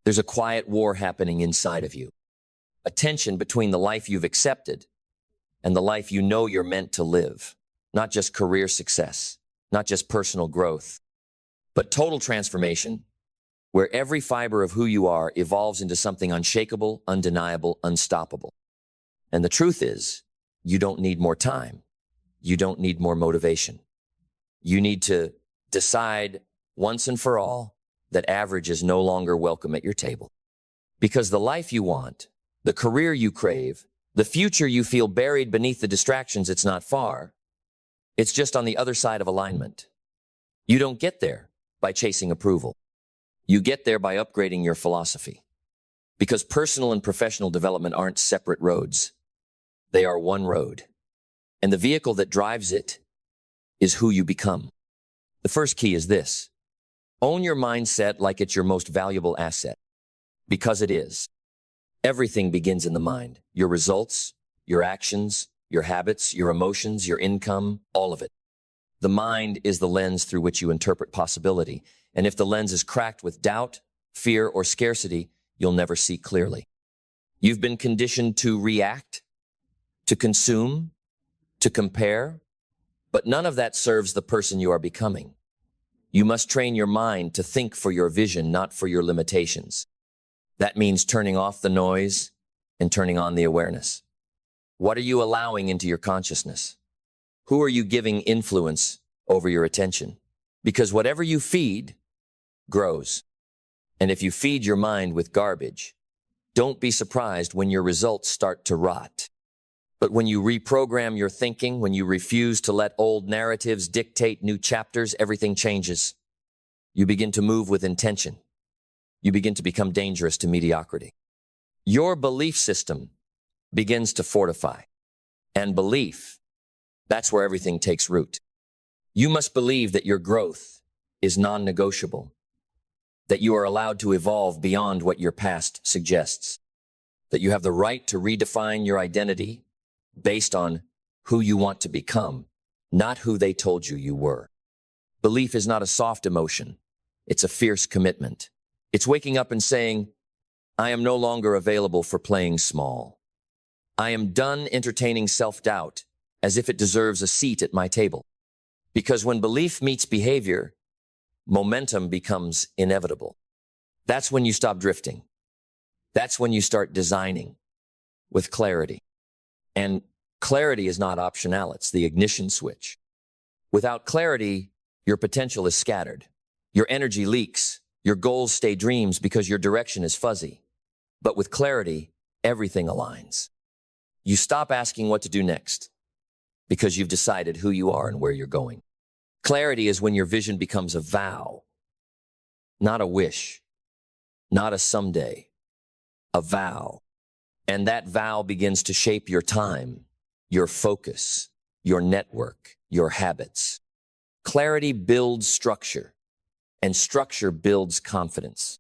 There's a quiet war happening inside of you, a tension between the life you've accepted and the life you know you're meant to live. Not just career success, not just personal growth, but total transformation, where every fiber of who you are evolves into something unshakable, undeniable, unstoppable. And the truth is, you don't need more time. You don't need more motivation. You need to decide once and for all that average is no longer welcome at your table. Because the life you want, the career you crave, the future you feel buried beneath the distractions, it's not far. It's just on the other side of alignment. You don't get there by chasing approval. You get there by upgrading your philosophy. Because personal and professional development aren't separate roads. They are one road. And the vehicle that drives it is who you become. The first key is this: own your mindset like it's your most valuable asset. Because it is. Everything begins in the mind. Your results, your actions, your habits, your emotions, your income, all of it. The mind is the lens through which you interpret possibility. And if the lens is cracked with doubt, fear, or scarcity, you'll never see clearly. You've been conditioned to react, to consume, to compare, but none of that serves the person you are becoming. You must train your mind to think for your vision, not for your limitations. That means turning off the noise and turning on the awareness. What are you allowing into your consciousness? Who are you giving influence over your attention? Because whatever you feed grows. And if you feed your mind with garbage, don't be surprised when your results start to rot. But when you reprogram your thinking, when you refuse to let old narratives dictate new chapters, everything changes. You begin to move with intention. You begin to become dangerous to mediocrity. Your belief system begins to fortify. And belief, that's where everything takes root. You must believe that your growth is non-negotiable, that you are allowed to evolve beyond what your past suggests, that you have the right to redefine your identity based on who you want to become, not who they told you you were. Belief is not a soft emotion. It's a fierce commitment. It's waking up and saying, I am no longer available for playing small. I am done entertaining self-doubt as if it deserves a seat at my table. Because when belief meets behavior, momentum becomes inevitable. That's when you stop drifting. That's when you start designing with clarity. And clarity is not optional, it's the ignition switch. Without clarity, your potential is scattered. Your energy leaks. Your goals stay dreams because your direction is fuzzy. But with clarity, everything aligns. You stop asking what to do next because you've decided who you are and where you're going. Clarity is when your vision becomes a vow, not a wish, not a someday, a vow. And that vow begins to shape your time, your focus, your network, your habits. Clarity builds structure, and structure builds confidence.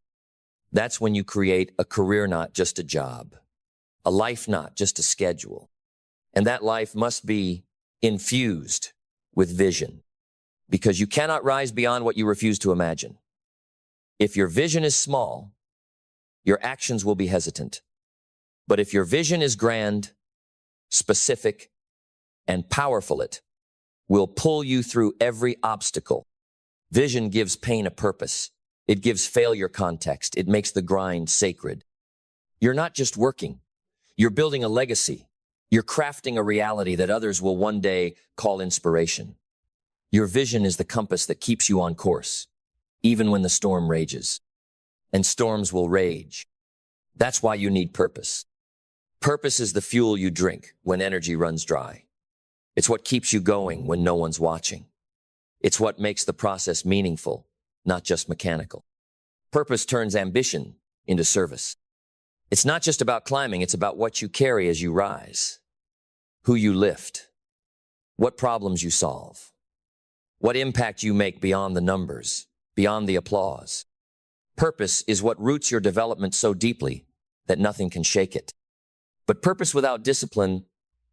That's when you create a career, not just a job, a life, not just a schedule. And that life must be infused with vision, because you cannot rise beyond what you refuse to imagine. If your vision is small, your actions will be hesitant. But if your vision is grand, specific, and powerful, it will pull you through every obstacle. Vision gives pain a purpose. It gives failure context. It makes the grind sacred. You're not just working. You're building a legacy. You're crafting a reality that others will one day call inspiration. Your vision is the compass that keeps you on course, even when the storm rages. And storms will rage. That's why you need purpose. Purpose is the fuel you drink when energy runs dry. It's what keeps you going when no one's watching. It's what makes the process meaningful, not just mechanical. Purpose turns ambition into service. It's not just about climbing, it's about what you carry as you rise, who you lift, what problems you solve, what impact you make beyond the numbers, beyond the applause. Purpose is what roots your development so deeply that nothing can shake it. But purpose without discipline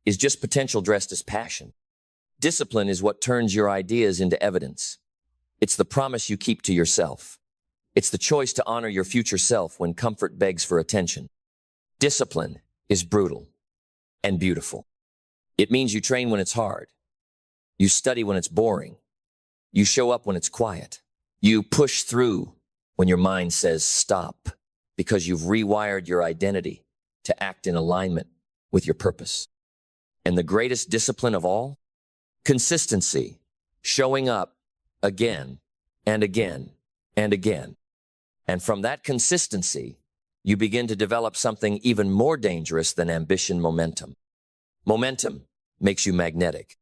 is just potential dressed as passion. Discipline is what turns your ideas into evidence. It's the promise you keep to yourself. It's the choice to honor your future self when comfort begs for attention. Discipline is brutal and beautiful. It means you train when it's hard. You study when it's boring. You show up when it's quiet. You push through when your mind says stop, because you've rewired your identity to act in alignment with your purpose. And the greatest discipline of all? Consistency. Showing up again and again and again. And from that consistency, you begin to develop something even more dangerous than ambition: momentum. Momentum makes you magnetic.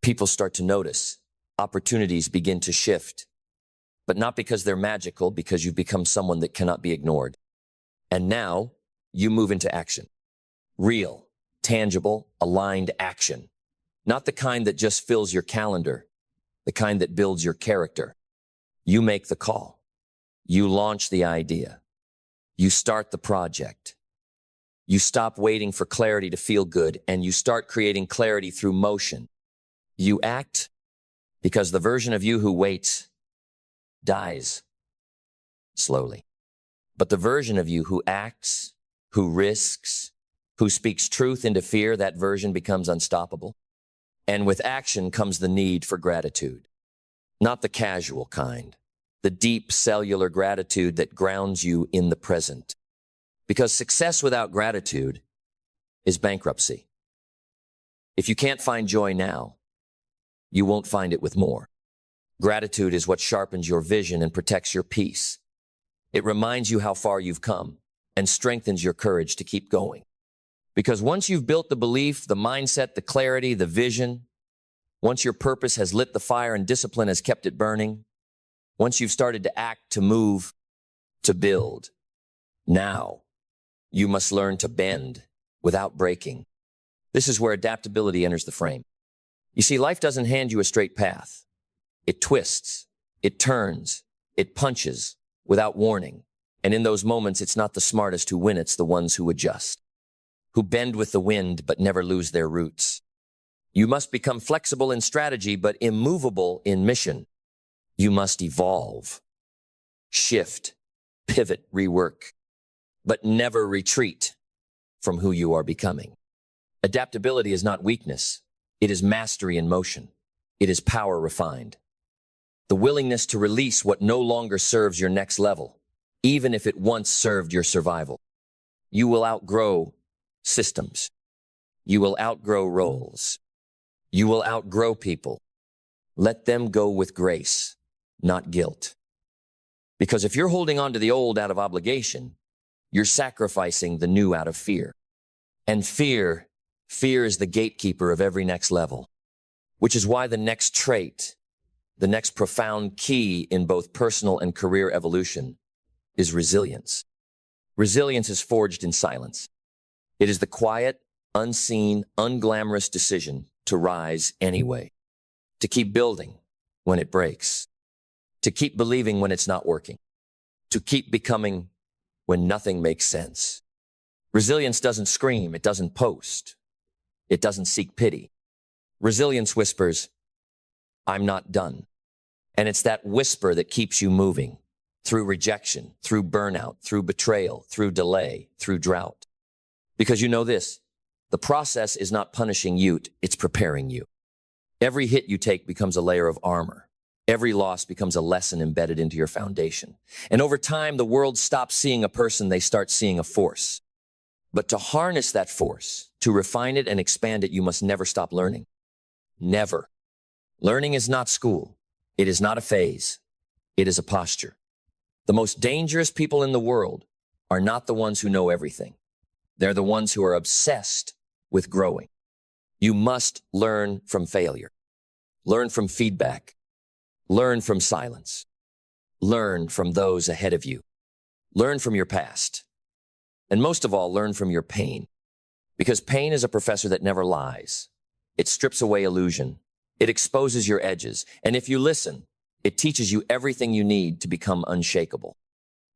People start to notice. Opportunities begin to shift. But not because they're magical, because you've become someone that cannot be ignored. And now you move into action. Real, tangible, aligned action. Not the kind that just fills your calendar, the kind that builds your character. You make the call. You launch the idea. You start the project. You stop waiting for clarity to feel good, and you start creating clarity through motion. You act because the version of you who waits dies slowly. But the version of you who acts, who risks, who speaks truth into fear, that version becomes unstoppable. And with action comes the need for gratitude. Not the casual kind, the deep cellular gratitude that grounds you in the present. Because success without gratitude is bankruptcy. If you can't find joy now, you won't find it with more. Gratitude is what sharpens your vision and protects your peace. It reminds you how far you've come and strengthens your courage to keep going. Because once you've built the belief, the mindset, the clarity, the vision, once your purpose has lit the fire and discipline has kept it burning, once you've started to act, to move, to build, now you must learn to bend without breaking. This is where adaptability enters the frame. You see, life doesn't hand you a straight path. It twists, it turns, it punches without warning. And in those moments, it's not the smartest who win, it's the ones who adjust, who bend with the wind but never lose their roots. You must become flexible in strategy but immovable in mission. You must evolve, shift, pivot, rework, but never retreat from who you are becoming. Adaptability is not weakness. It is mastery in motion. It is power refined. The willingness to release what no longer serves your next level, even if it once served your survival. You will outgrow systems. You will outgrow roles. You will outgrow people. Let them go with grace, not guilt. Because if you're holding on to the old out of obligation, you're sacrificing the new out of fear. And fear is the gatekeeper of every next level, which is why the next trait, the next profound key in both personal and career evolution is resilience. Resilience is forged in silence. It is the quiet, unseen, unglamorous decision to rise anyway, to keep building when it breaks, to keep believing when it's not working, to keep becoming when nothing makes sense. Resilience doesn't scream, it doesn't post, it doesn't seek pity. Resilience whispers, "I'm not done." And it's that whisper that keeps you moving through rejection, through burnout, through betrayal, through delay, through drought. Because you know this, the process is not punishing you, it's preparing you. Every hit you take becomes a layer of armor. Every loss becomes a lesson embedded into your foundation. And over time, the world stops seeing a person, they start seeing a force. But to harness that force, to refine it and expand it, you must never stop learning. Never. Learning is not school. It is not a phase. It is a posture. The most dangerous people in the world are not the ones who know everything. They're the ones who are obsessed with growing. You must learn from failure. Learn from feedback. Learn from silence. Learn from those ahead of you. Learn from your past. And most of all, learn from your pain. Because pain is a professor that never lies. It strips away illusion. It exposes your edges. And if you listen, it teaches you everything you need to become unshakable.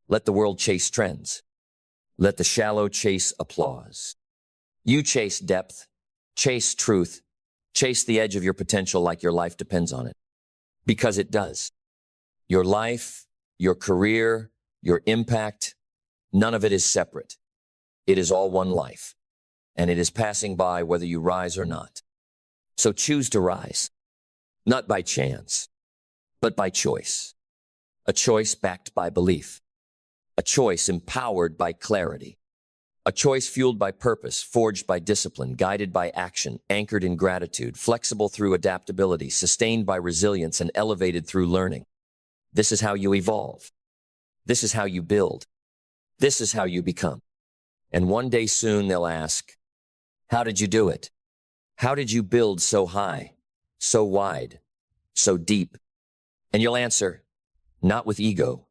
Let the world chase trends. Let the shallow chase applause. You chase depth, chase truth, chase the edge of your potential like your life depends on it. Because it does. Your life your career, your impact, none of it is separate. It is all one life, and it is passing by whether you rise or not. So choose to rise, not by chance, but by choice. A choice backed by belief. A choice empowered by clarity. A choice fueled by purpose, forged by discipline, guided by action, anchored in gratitude, flexible through adaptability, sustained by resilience, and elevated through learning. This is how you evolve. This is how you build. This is how you become. And one day soon they'll ask, how did you do it? How did you build so high, so wide, so deep? And you'll answer, not with ego,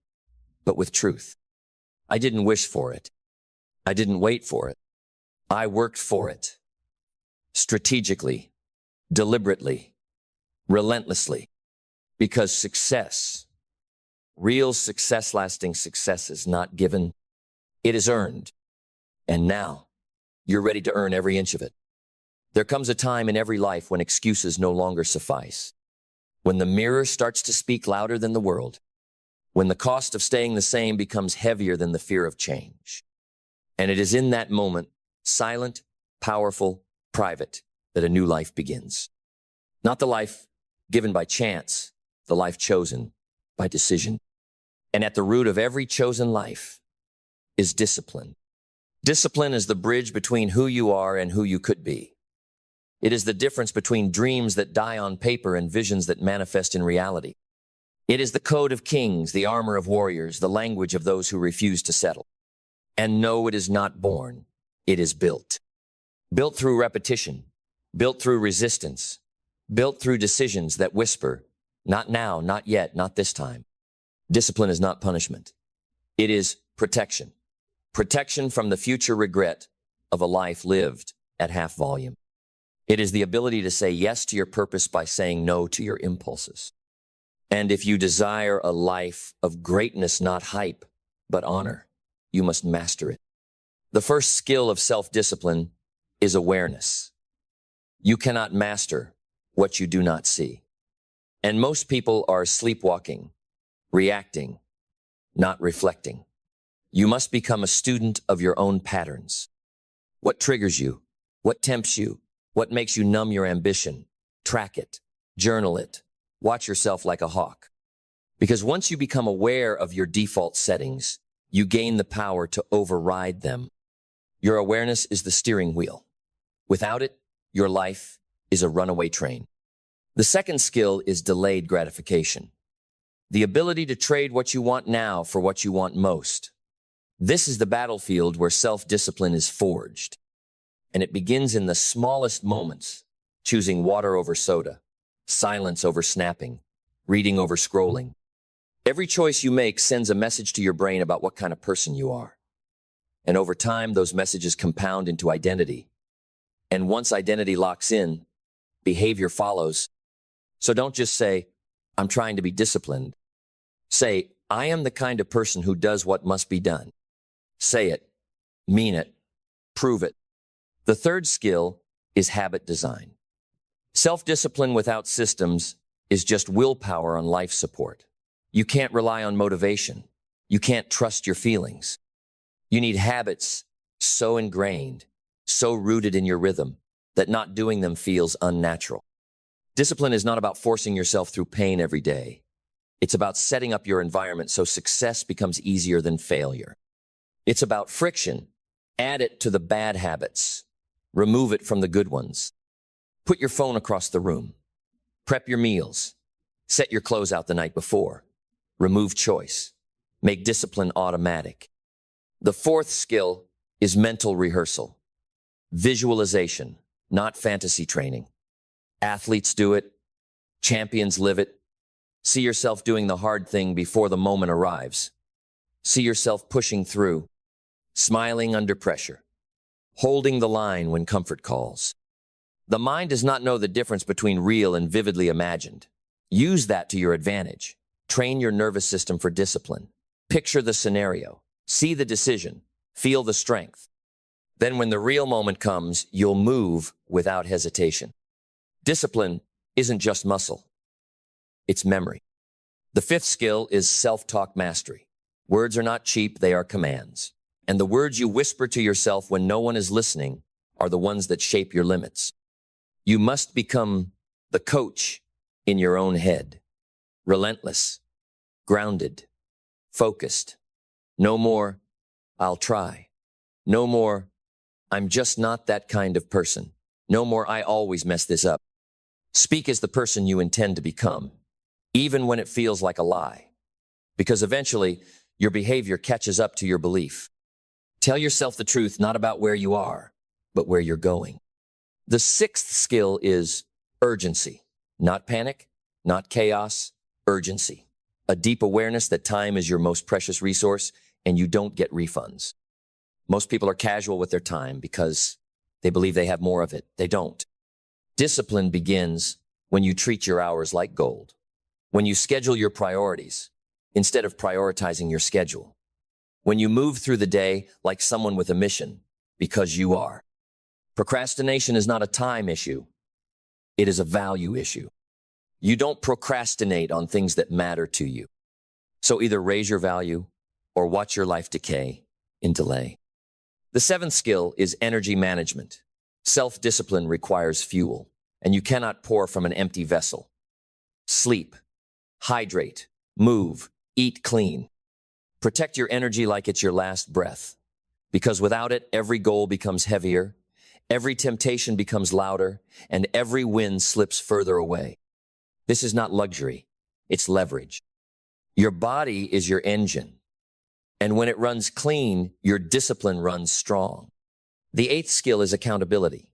but with truth. I didn't wish for it. I didn't wait for it. I worked for it. Strategically, deliberately, relentlessly. Because success, real success, lasting success is not given. It is earned. And now, you're ready to earn every inch of it. There comes a time in every life when excuses no longer suffice. When the mirror starts to speak louder than the world. When the cost of staying the same becomes heavier than the fear of change. And it is in that moment, silent, powerful, private, that a new life begins. Not the life given by chance, the life chosen by decision. And at the root of every chosen life is discipline. Discipline is the bridge between who you are and who you could be. It is the difference between dreams that die on paper and visions that manifest in reality. It is the code of kings, the armor of warriors, the language of those who refuse to settle. And no, it is not born. It is built. Built through repetition, built through resistance, built through decisions that whisper, not now, not yet, not this time. Discipline is not punishment. It is protection. Protection from the future regret of a life lived at half volume. It is the ability to say yes to your purpose by saying no to your impulses. And if you desire a life of greatness, not hype, but honor, you must master it. The first skill of self-discipline is awareness. You cannot master what you do not see. And most people are sleepwalking, reacting, not reflecting. You must become a student of your own patterns. What triggers you? What tempts you? What makes you numb your ambition? Track it. Journal it. Watch yourself like a hawk. Because once you become aware of your default settings, you gain the power to override them. Your awareness is the steering wheel. Without it, your life is a runaway train. The second skill is delayed gratification. The ability to trade what you want now for what you want most. This is the battlefield where self-discipline is forged. And it begins in the smallest moments, choosing water over soda, silence over snapping, reading over scrolling. Every choice you make sends a message to your brain about what kind of person you are. And over time, those messages compound into identity. And once identity locks in, behavior follows. So don't just say, I'm trying to be disciplined. Say, I am the kind of person who does what must be done. Say it, mean it, prove it. The third skill is habit design. Self-discipline without systems is just willpower on life support. You can't rely on motivation. You can't trust your feelings. You need habits so ingrained, so rooted in your rhythm, that not doing them feels unnatural. Discipline is not about forcing yourself through pain every day. It's about setting up your environment so success becomes easier than failure. It's about friction. Add it to the bad habits. Remove it from the good ones. Put your phone across the room. Prep your meals. Set your clothes out the night before. Remove choice. Make discipline automatic. The fourth skill is mental rehearsal. Visualization, not fantasy training. Athletes do it. Champions live it. See yourself doing the hard thing before the moment arrives. See yourself pushing through, smiling under pressure, holding the line when comfort calls. The mind does not know the difference between real and vividly imagined. Use that to your advantage. Train your nervous system for discipline. Picture the scenario. See the decision. Feel the strength. Then when the real moment comes, you'll move without hesitation. Discipline isn't just muscle. It's memory. The fifth skill is self-talk mastery. Words are not cheap, they are commands. And the words you whisper to yourself when no one is listening are the ones that shape your limits. You must become the coach in your own head. Relentless, grounded, focused. No more, I'll try. No more, I'm just not that kind of person. No more, I always mess this up. Speak as the person you intend to become, even when it feels like a lie. Because eventually, your behavior catches up to your belief. Tell yourself the truth, not about where you are, but where you're going. The sixth skill is urgency. Not panic, not chaos, urgency. A deep awareness that time is your most precious resource and you don't get refunds. Most people are casual with their time because they believe they have more of it. They don't. Discipline begins when you treat your hours like gold. When you schedule your priorities instead of prioritizing your schedule. When you move through the day like someone with a mission because you are. Procrastination is not a time issue. It is a value issue. You don't procrastinate on things that matter to you. So either raise your value or watch your life decay in delay. The seventh skill is energy management. Self-discipline requires fuel, and you cannot pour from an empty vessel. Sleep, hydrate, move, eat clean. Protect your energy like it's your last breath, because without it, every goal becomes heavier, every temptation becomes louder, and every win slips further away. This is not luxury, it's leverage. Your body is your engine, and when it runs clean, your discipline runs strong. The eighth skill is accountability.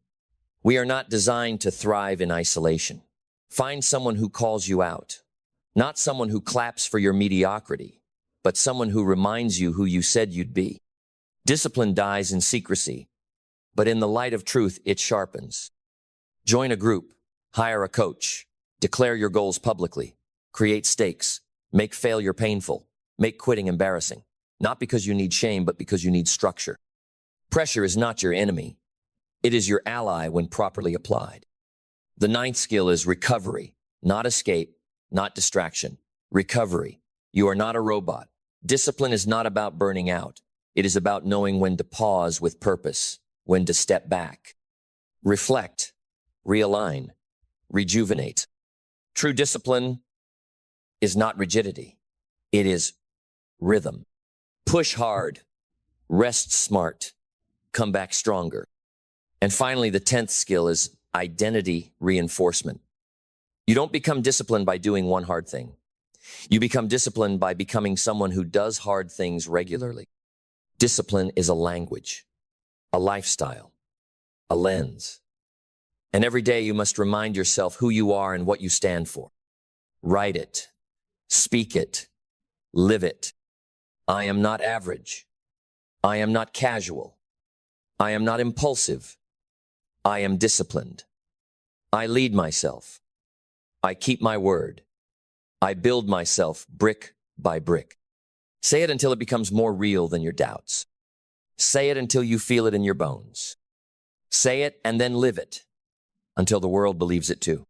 We are not designed to thrive in isolation. Find someone who calls you out, not someone who claps for your mediocrity, but someone who reminds you who you said you'd be. Discipline dies in secrecy, but in the light of truth, it sharpens. Join a group, hire a coach, declare your goals publicly, create stakes, make failure painful, make quitting embarrassing, not because you need shame, but because you need structure. Pressure is not your enemy. It is your ally when properly applied. The ninth skill is recovery, not escape, not distraction. Recovery. You are not a robot. Discipline is not about burning out. It is about knowing when to pause with purpose, when to step back. Reflect, realign, rejuvenate. True discipline is not rigidity. It is rhythm. Push hard, rest smart, come back stronger. And finally, the 10th skill is identity reinforcement. You don't become disciplined by doing one hard thing. You become disciplined by becoming someone who does hard things regularly. Discipline is a language, a lifestyle, a lens. And every day you must remind yourself who you are and what you stand for. Write it, speak it, live it. I am not average. I am not casual. I am not impulsive. I am disciplined. I lead myself. I keep my word. I build myself brick by brick. Say it until it becomes more real than your doubts. Say it until you feel it in your bones. Say it and then live it until the world believes it too.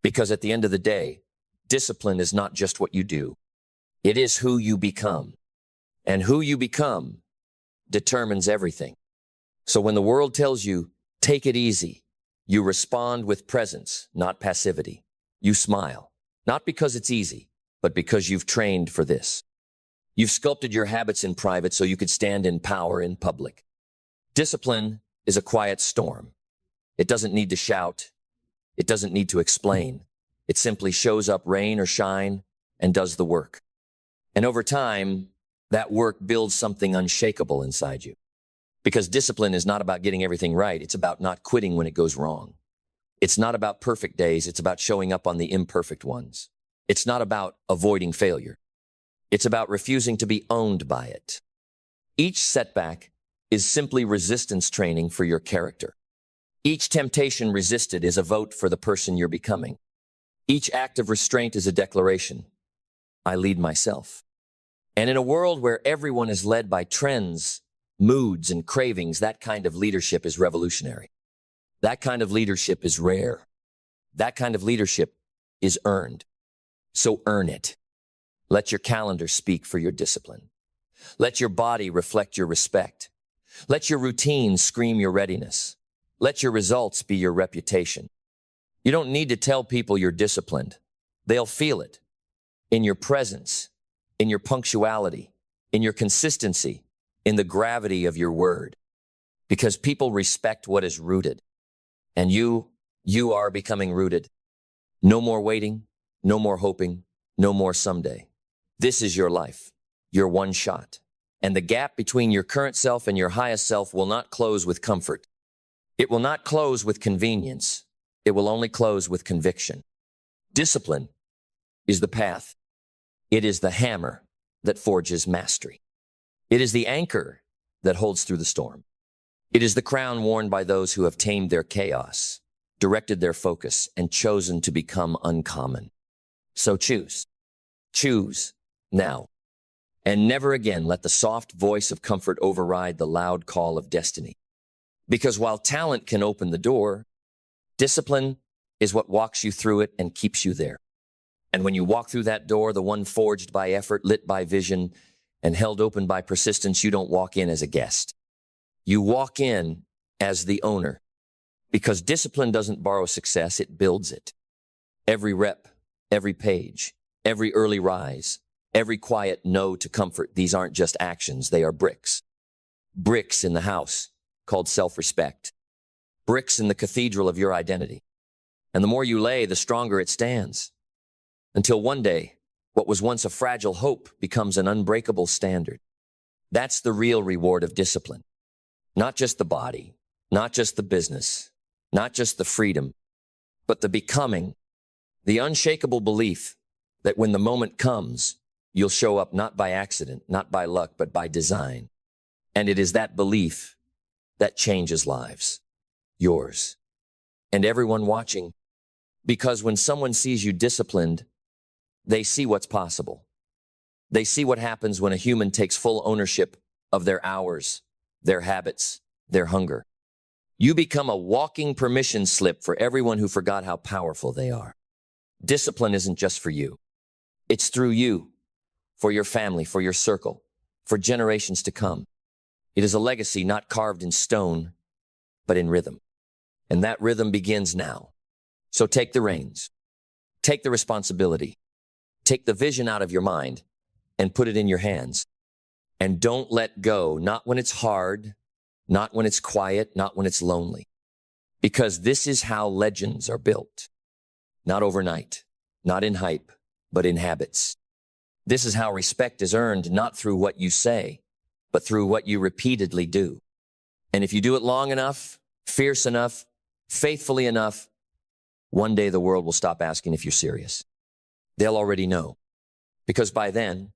Because at the end of the day, discipline is not just what you do. It is who you become. And who you become determines everything. So when the world tells you, take it easy, you respond with presence, not passivity. You smile, not because it's easy, but because you've trained for this. You've sculpted your habits in private so you could stand in power in public. Discipline is a quiet storm. It doesn't need to shout. It doesn't need to explain. It simply shows up rain or shine and does the work. And over time, that work builds something unshakable inside you. Because discipline is not about getting everything right. It's about not quitting when it goes wrong. It's not about perfect days. It's about showing up on the imperfect ones. It's not about avoiding failure. It's about refusing to be owned by it. Each setback is simply resistance training for your character. Each temptation resisted is a vote for the person you're becoming. Each act of restraint is a declaration. I lead myself. And in a world where everyone is led by trends, moods, and cravings, that kind of leadership is revolutionary. That kind of leadership is rare. That kind of leadership is earned. So earn it. Let your calendar speak for your discipline. Let your body reflect your respect. Let your routine scream your readiness. Let your results be your reputation. You don't need to tell people you're disciplined. They'll feel it in your presence, in your punctuality, in your consistency, in the gravity of your word. Because people respect what is rooted. And you are becoming rooted. No more waiting, no more hoping, no more someday. This is your life, your one shot. And the gap between your current self and your highest self will not close with comfort. It will not close with convenience. It will only close with conviction. Discipline is the path. It is the hammer that forges mastery. It is the anchor that holds through the storm. It is the crown worn by those who have tamed their chaos, directed their focus, and chosen to become uncommon. So choose. Choose now. And never again let the soft voice of comfort override the loud call of destiny. Because while talent can open the door, discipline is what walks you through it and keeps you there. And when you walk through that door, the one forged by effort, lit by vision, and held open by persistence, you don't walk in as a guest. You walk in as the owner. Because discipline doesn't borrow success, it builds it. Every rep, every page, every early rise, every quiet no to comfort, these aren't just actions, they are bricks. Bricks in the house called self-respect. Bricks in the cathedral of your identity. And the more you lay, the stronger it stands. Until one day, what was once a fragile hope becomes an unbreakable standard. That's the real reward of discipline. Not just the body, not just the business, not just the freedom, but the becoming, the unshakable belief that when the moment comes, you'll show up not by accident, not by luck, but by design. And it is that belief that changes lives. Yours. And everyone watching. Because when someone sees you disciplined, they see what's possible. They see what happens when a human takes full ownership of their hours, their habits, their hunger. You become a walking permission slip for everyone who forgot how powerful they are. Discipline isn't just for you. It's through you, for your family, for your circle, for generations to come. It is a legacy not carved in stone, but in rhythm. And that rhythm begins now. So take the reins. Take the responsibility. Take the vision out of your mind and put it in your hands. And don't let go, not when it's hard, not when it's quiet, not when it's lonely. Because this is how legends are built. Not overnight, not in hype, but in habits. This is how respect is earned, not through what you say, but through what you repeatedly do. And if you do it long enough, fierce enough, faithfully enough, one day the world will stop asking if you're serious. They'll already know. Because by then,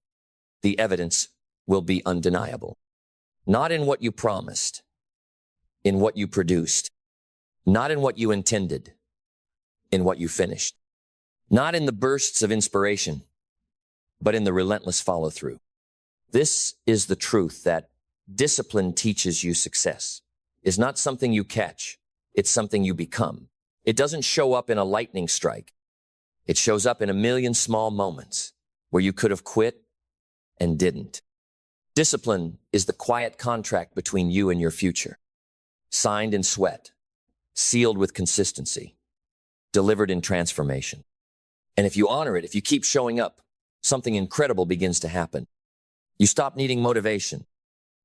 the evidence will be undeniable. Not in what you promised, in what you produced. Not in what you intended, in what you finished. Not in the bursts of inspiration, but in the relentless follow-through. This is the truth that discipline teaches you success. Is not something you catch, it's something you become. It doesn't show up in a lightning strike. It shows up in a million small moments where you could have quit and didn't. Discipline is the quiet contract between you and your future. Signed in sweat, sealed with consistency, delivered in transformation. And if you honor it, if you keep showing up, something incredible begins to happen. You stop needing motivation.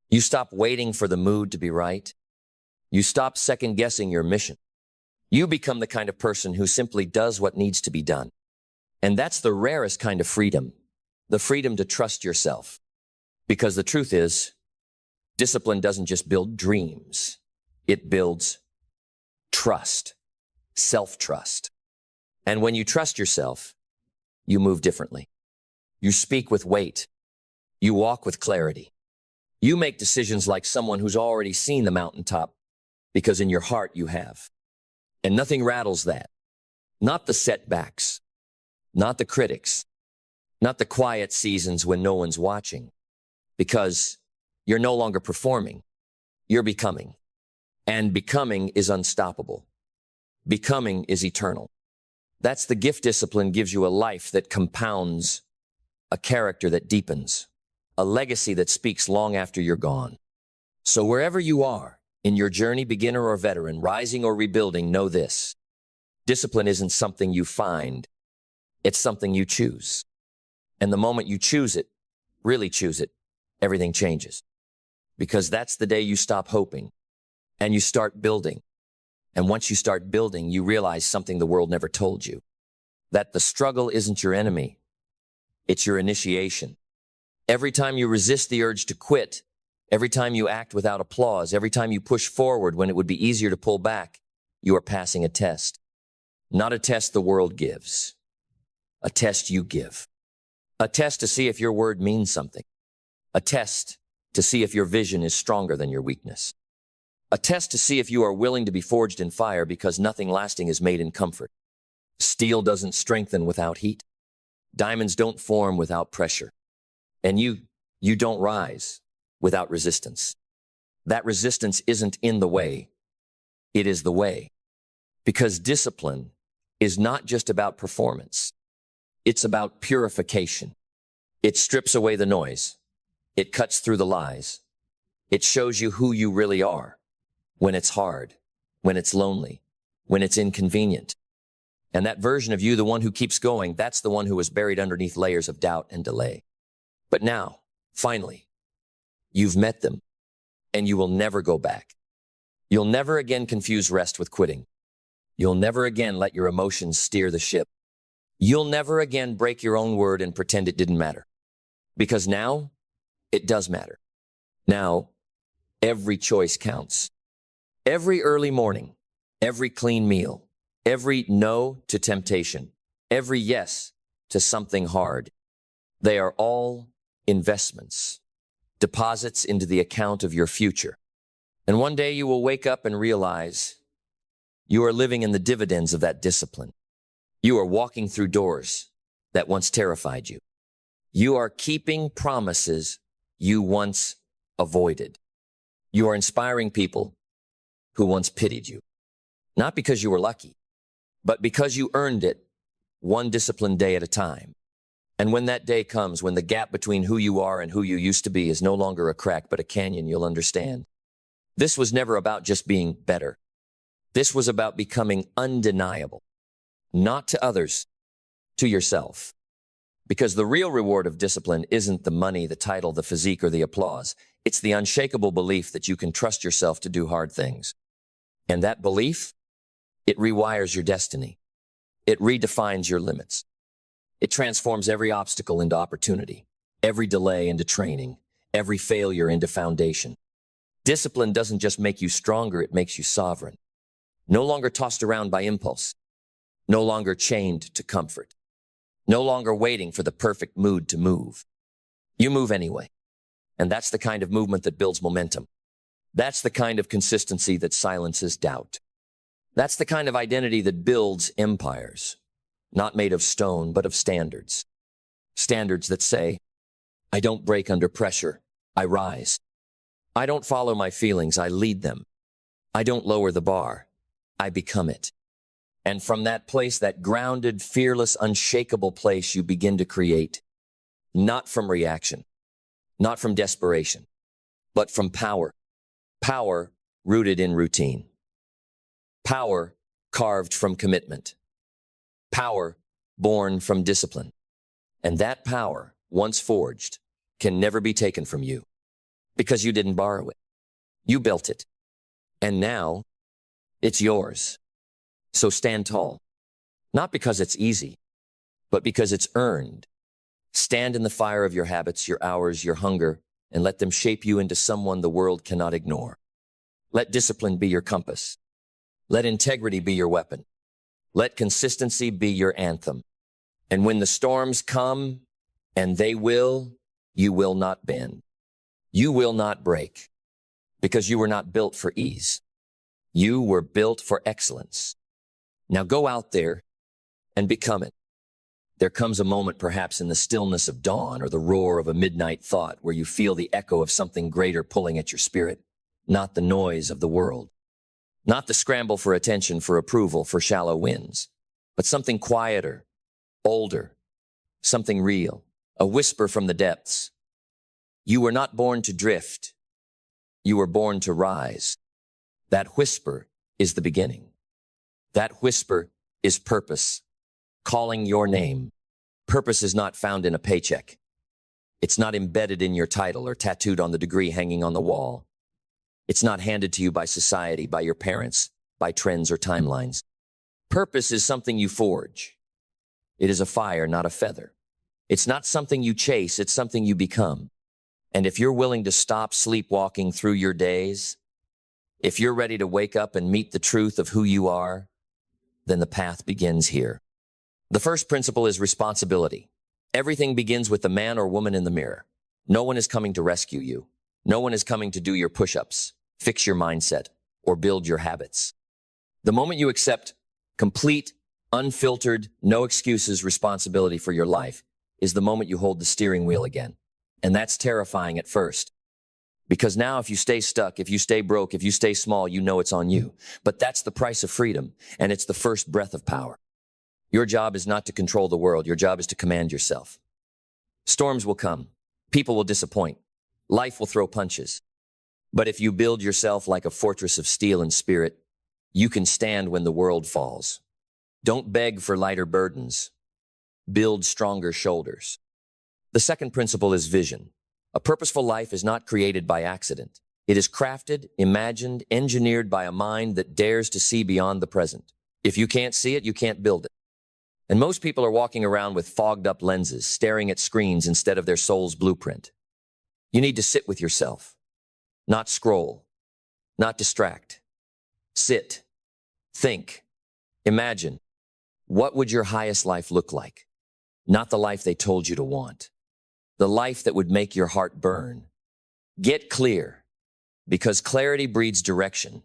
You stop waiting for the mood to be right. You stop second-guessing your mission. You become the kind of person who simply does what needs to be done. And that's the rarest kind of freedom, the freedom to trust yourself. Because the truth is, discipline doesn't just build dreams. It builds trust, self-trust. And when you trust yourself, you move differently. You speak with weight. You walk with clarity. You make decisions like someone who's already seen the mountaintop, because in your heart you have. And nothing rattles that. Not the setbacks, not the critics, not the quiet seasons when no one's watching. Because you're no longer performing, you're becoming. And becoming is unstoppable. Becoming is eternal. That's the gift discipline gives you, a life that compounds a character that deepens, a legacy that speaks long after you're gone. So wherever you are, in your journey, beginner or veteran, rising or rebuilding, know this. Discipline isn't something you find. It's something you choose. And the moment you choose it, really choose it, everything changes. Because that's the day you stop hoping and you start building. And once you start building, you realize something the world never told you. That the struggle isn't your enemy. It's your initiation. Every time you resist the urge to quit, every time you act without applause, every time you push forward when it would be easier to pull back, you are passing a test. Not a test the world gives. A test you give. A test to see if your word means something. A test to see if your vision is stronger than your weakness. A test to see if you are willing to be forged in fire, because nothing lasting is made in comfort. Steel doesn't strengthen without heat. Diamonds don't form without pressure. And you don't rise without resistance. That resistance isn't in the way. It is the way. Because discipline is not just about performance. It's about purification. It strips away the noise. It cuts through the lies. It shows you who you really are. When it's hard, when it's lonely, when it's inconvenient. And that version of you, the one who keeps going, that's the one who was buried underneath layers of doubt and delay. But now, finally, you've met them, and you will never go back. You'll never again confuse rest with quitting. You'll never again let your emotions steer the ship. You'll never again break your own word and pretend it didn't matter. Because now, it does matter. Now, every choice counts. Every early morning, every clean meal, every no to temptation, every yes to something hard. They are all investments, deposits into the account of your future. And one day you will wake up and realize you are living in the dividends of that discipline. You are walking through doors that once terrified you. You are keeping promises you once avoided. You are inspiring people who once pitied you. Not because you were lucky, but because you earned it one disciplined day at a time. And when that day comes, when the gap between who you are and who you used to be is no longer a crack but a canyon, you'll understand. This was never about just being better. This was about becoming undeniable. Not to others, to yourself. Because the real reward of discipline isn't the money, the title, the physique, or the applause. It's the unshakable belief that you can trust yourself to do hard things. And that belief, it rewires your destiny. It redefines your limits. It transforms every obstacle into opportunity, every delay into training, every failure into foundation. Discipline doesn't just make you stronger, it makes you sovereign. No longer tossed around by impulse. No longer chained to comfort. No longer waiting for the perfect mood to move. You move anyway. And that's the kind of movement that builds momentum. That's the kind of consistency that silences doubt. That's the kind of identity that builds empires, not made of stone, but of standards. Standards that say, I don't break under pressure, I rise. I don't follow my feelings, I lead them. I don't lower the bar, I become it. And from that place, that grounded, fearless, unshakable place, you begin to create, not from reaction, not from desperation, but from power. Power rooted in routine. Power carved from commitment. Power born from discipline. And that power, once forged, can never be taken from you because you didn't borrow it. You built it. And now it's yours. So stand tall, not because it's easy, but because it's earned. Stand in the fire of your habits, your hours, your hunger, and let them shape you into someone the world cannot ignore. Let discipline be your compass. Let integrity be your weapon. Let consistency be your anthem. And when the storms come, and they will, you will not bend. You will not break, because you were not built for ease. You were built for excellence. Now go out there and become it. There comes a moment perhaps in the stillness of dawn or the roar of a midnight thought where you feel the echo of something greater pulling at your spirit, not the noise of the world, not the scramble for attention, for approval, for shallow wins, but something quieter, older, something real, a whisper from the depths. You were not born to drift. You were born to rise. That whisper is the beginning. That whisper is purpose, calling your name. Purpose is not found in a paycheck. It's not embedded in your title or tattooed on the degree hanging on the wall. It's not handed to you by society, by your parents, by trends or timelines. Purpose is something you forge. It is a fire, not a feather. It's not something you chase, it's something you become. And if you're willing to stop sleepwalking through your days, if you're ready to wake up and meet the truth of who you are, then the path begins here. The first principle is responsibility. Everything begins with the man or woman in the mirror. No one is coming to rescue you. No one is coming to do your push-ups, fix your mindset, or build your habits. The moment you accept complete, unfiltered, no excuses responsibility for your life is the moment you hold the steering wheel again. And that's terrifying at first. Because now if you stay stuck, if you stay broke, if you stay small, you know it's on you. But that's the price of freedom, and it's the first breath of power. Your job is not to control the world. Your job is to command yourself. Storms will come. People will disappoint. Life will throw punches. But if you build yourself like a fortress of steel and spirit, you can stand when the world falls. Don't beg for lighter burdens. Build stronger shoulders. The second principle is vision. A purposeful life is not created by accident. It is crafted, imagined, engineered by a mind that dares to see beyond the present. If you can't see it, you can't build it. And most people are walking around with fogged up lenses, staring at screens instead of their soul's blueprint. You need to sit with yourself, not scroll, not distract. Sit, think, imagine. What would your highest life look like? Not the life they told you to want. The life that would make your heart burn. Get clear, because clarity breeds direction,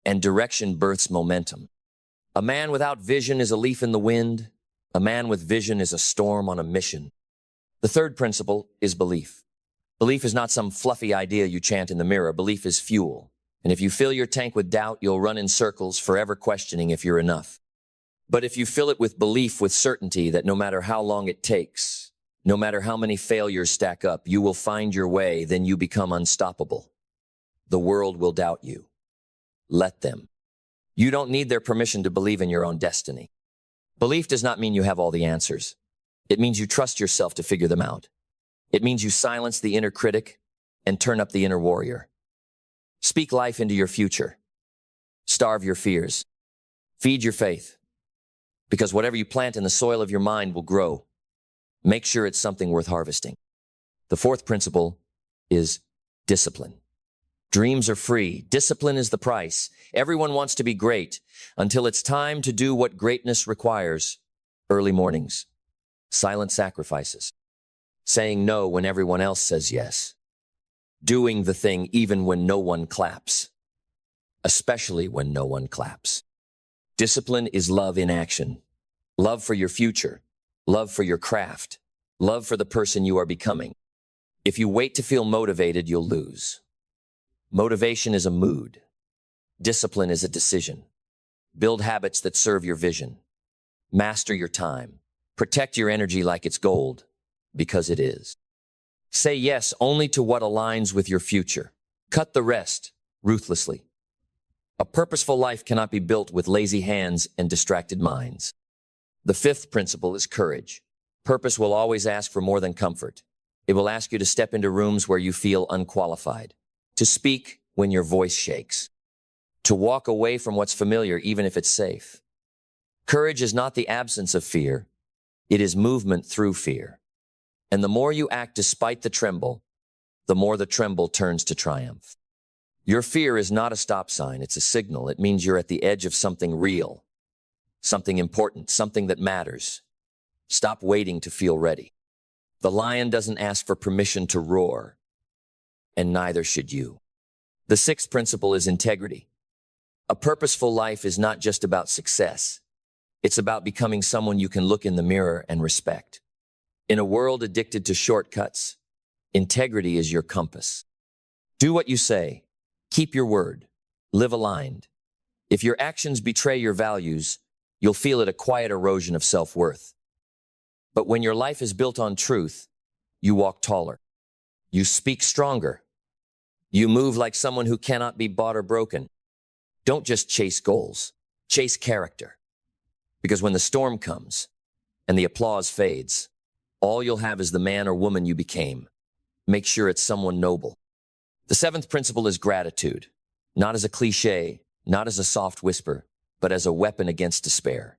and direction births momentum. A man without vision is a leaf in the wind. A man with vision is a storm on a mission. The third principle is belief. Belief is not some fluffy idea you chant in the mirror. Belief is fuel. And if you fill your tank with doubt, you'll run in circles, forever questioning if you're enough. But if you fill it with belief, with certainty that no matter how long it takes, no matter how many failures stack up, you will find your way, then you become unstoppable. The world will doubt you. Let them. You don't need their permission to believe in your own destiny. Belief does not mean you have all the answers. It means you trust yourself to figure them out. It means you silence the inner critic and turn up the inner warrior. Speak life into your future. Starve your fears. Feed your faith. Because whatever you plant in the soil of your mind will grow. Make sure it's something worth harvesting. The fourth principle is discipline. Dreams are free. Discipline is the price. Everyone wants to be great until it's time to do what greatness requires. Early mornings, silent sacrifices, saying no when everyone else says yes, doing the thing even when no one claps, especially when no one claps. Discipline is love in action. Love for your future, love for your craft, love for the person you are becoming. If you wait to feel motivated, you'll lose. Motivation is a mood. Discipline is a decision. Build habits that serve your vision. Master your time. Protect your energy like it's gold, because it is. Say yes only to what aligns with your future. Cut the rest ruthlessly. A purposeful life cannot be built with lazy hands and distracted minds. The fifth principle is courage. Purpose will always ask for more than comfort. It will ask you to step into rooms where you feel unqualified, to speak when your voice shakes, to walk away from what's familiar even if it's safe. Courage is not the absence of fear. It is movement through fear. And the more you act despite the tremble, the more the tremble turns to triumph. Your fear is not a stop sign. It's a signal. It means you're at the edge of something real, something important, something that matters. Stop waiting to feel ready. The lion doesn't ask for permission to roar, and neither should you. The sixth principle is integrity. A purposeful life is not just about success. It's about becoming someone you can look in the mirror and respect. In a world addicted to shortcuts, integrity is your compass. Do what you say. Keep your word. Live aligned. If your actions betray your values, you'll feel it a quiet erosion of self-worth. But when your life is built on truth, you walk taller. You speak stronger. You move like someone who cannot be bought or broken. Don't just chase goals, chase character. Because when the storm comes and the applause fades, all you'll have is the man or woman you became. Make sure it's someone noble. The seventh principle is gratitude, not as a cliche, not as a soft whisper, but as a weapon against despair.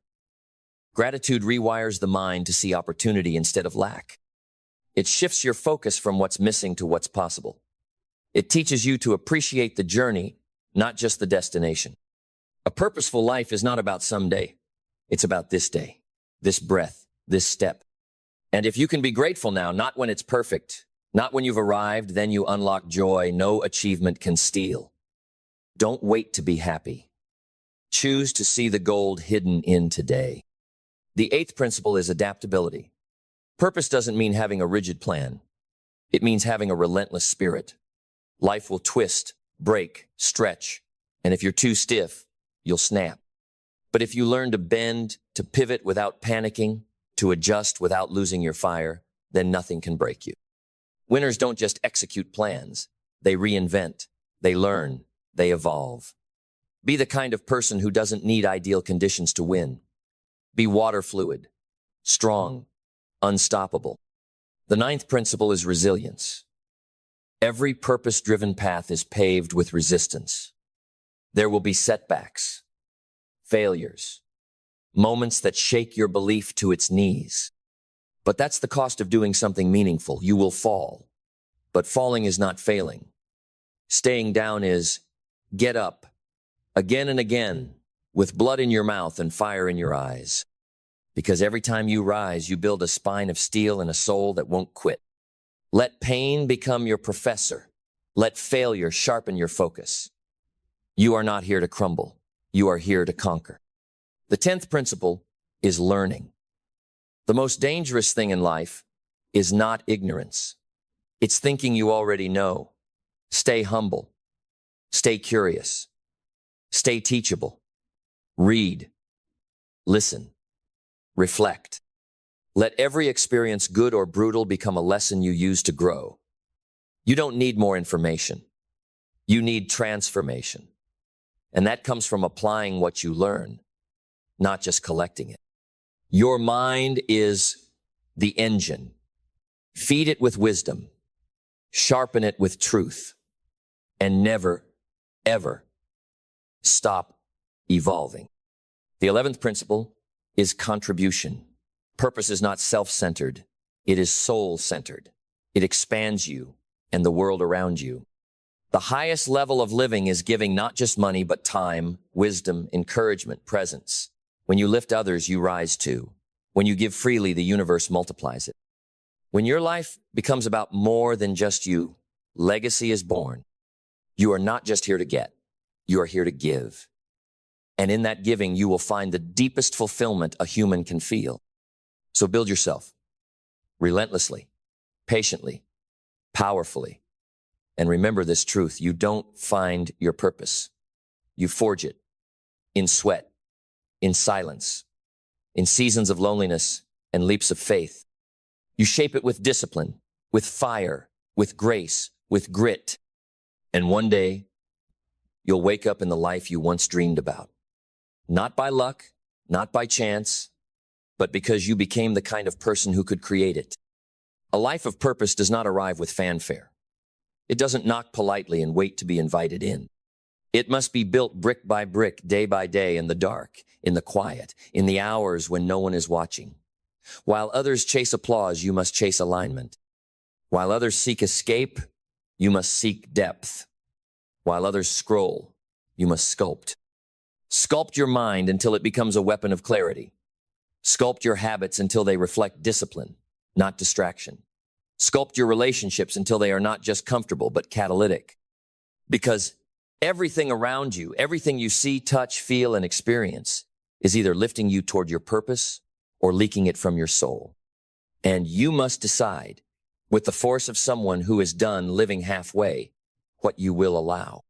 Gratitude rewires the mind to see opportunity instead of lack. It shifts your focus from what's missing to what's possible. It teaches you to appreciate the journey, not just the destination. A purposeful life is not about someday. It's about this day, this breath, this step. And if you can be grateful now, not when it's perfect, not when you've arrived, then you unlock joy no achievement can steal. Don't wait to be happy. Choose to see the gold hidden in today. The eighth principle is adaptability. Purpose doesn't mean having a rigid plan. It means having a relentless spirit. Life will twist, break, stretch, and if you're too stiff, you'll snap. But if you learn to bend, to pivot without panicking, to adjust without losing your fire, then nothing can break you. Winners don't just execute plans. They reinvent, they learn, they evolve. Be the kind of person who doesn't need ideal conditions to win. Be water fluid, strong, unstoppable. The ninth principle is resilience. Every purpose-driven path is paved with resistance. There will be setbacks, failures, moments that shake your belief to its knees. But that's the cost of doing something meaningful. You will fall. But falling is not failing. Staying down is get up, again and again, with blood in your mouth and fire in your eyes. Because every time you rise, you build a spine of steel and a soul that won't quit. Let pain become your professor. Let failure sharpen your focus. You are not here to crumble. You are here to conquer. The 10th principle is learning. The most dangerous thing in life is not ignorance. It's thinking you already know. Stay humble. Stay curious. Stay teachable. Read. Listen. Reflect. Let every experience, good or brutal, become a lesson you use to grow. You don't need more information. You need transformation. And that comes from applying what you learn, not just collecting it. Your mind is the engine. Feed it with wisdom. Sharpen it with truth. And never, ever stop evolving. The 11th principle is contribution. Purpose is not self-centered. It is soul-centered. It expands you and the world around you. The highest level of living is giving not just money, but time, wisdom, encouragement, presence. When you lift others, you rise too. When you give freely, the universe multiplies it. When your life becomes about more than just you, legacy is born. You are not just here to get. You are here to give. And in that giving, you will find the deepest fulfillment a human can feel. So build yourself relentlessly, patiently, powerfully. And remember this truth: you don't find your purpose. You forge it in sweat, in silence, in seasons of loneliness and leaps of faith. You shape it with discipline, with fire, with grace, with grit. And one day, you'll wake up in the life you once dreamed about. Not by luck, not by chance, but because you became the kind of person who could create it. A life of purpose does not arrive with fanfare. It doesn't knock politely and wait to be invited in. It must be built brick by brick, day by day, in the dark, in the quiet, in the hours when no one is watching. While others chase applause, you must chase alignment. While others seek escape, you must seek depth. While others scroll, you must sculpt. Sculpt your mind until it becomes a weapon of clarity. Sculpt your habits until they reflect discipline, not distraction. Sculpt your relationships until they are not just comfortable, but catalytic. Because everything around you, everything you see, touch, feel, and experience is either lifting you toward your purpose or leaking it from your soul. And you must decide, with the force of someone who is done living halfway, what you will allow.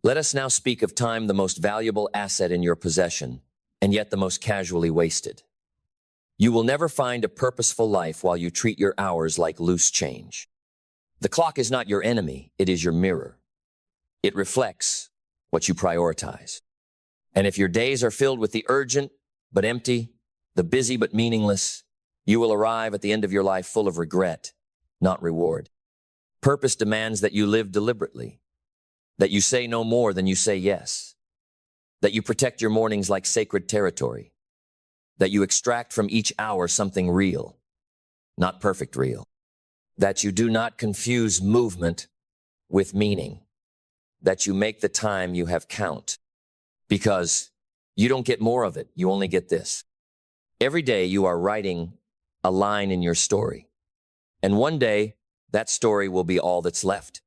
Let us now speak of time, the most valuable asset in your possession, and yet the most casually wasted. You will never find a purposeful life while you treat your hours like loose change. The clock is not your enemy, it is your mirror. It reflects what you prioritize. And if your days are filled with the urgent but empty, the busy but meaningless, you will arrive at the end of your life full of regret, not reward. Purpose demands that you live deliberately, that you say no more than you say yes, that you protect your mornings like sacred territory, that you extract from each hour something real, not perfect real, that you do not confuse movement with meaning, that you make the time you have count, because you don't get more of it, you only get this. Every day you are writing a line in your story, and one day that story will be all that's left.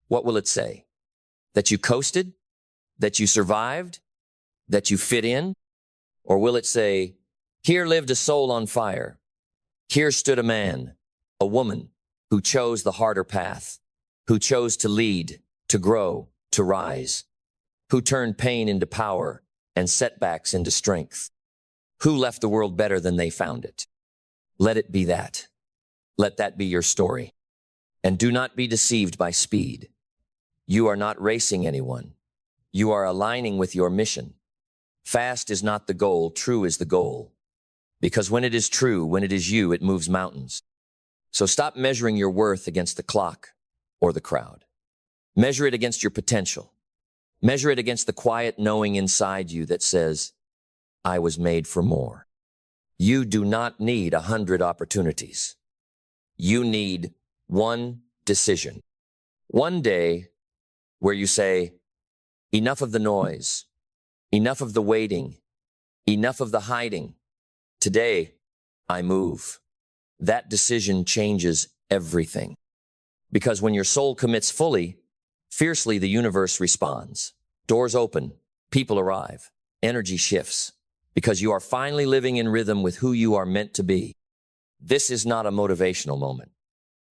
What will it say? That you coasted? That you survived? That you fit in? Or will it say, here lived a soul on fire. Here stood a man, a woman, who chose the harder path, who chose to lead, to grow, to rise, who turned pain into power and setbacks into strength, who left the world better than they found it. Let it be that. Let that be your story. And do not be deceived by speed. You are not racing anyone. You are aligning with your mission. Fast is not the goal, true is the goal. Because when it is true, when it is you, it moves mountains. So stop measuring your worth against the clock or the crowd. Measure it against your potential. Measure it against the quiet knowing inside you that says, I was made for more. You do not need 100 opportunities. You need one decision. One day where you say, enough of the noise, enough of the waiting, enough of the hiding. Today, I move. That decision changes everything. Because when your soul commits fully, fiercely the universe responds. Doors open, people arrive, energy shifts, because you are finally living in rhythm with who you are meant to be. This is not a motivational moment.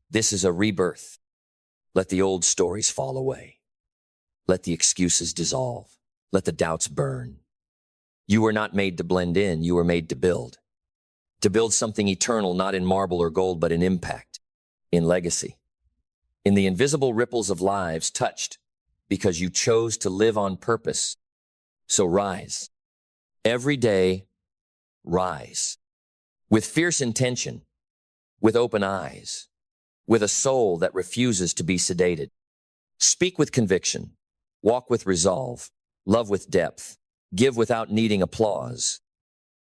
This is a rebirth. Let the old stories fall away. Let the excuses dissolve. Let the doubts burn. You were not made to blend in, you were made to build. To build something eternal, not in marble or gold, but in impact, in legacy, in the invisible ripples of lives touched because you chose to live on purpose. So rise. Every day, rise. With fierce intention, with open eyes, with a soul that refuses to be sedated. Speak with conviction, walk with resolve, love with depth, give without needing applause.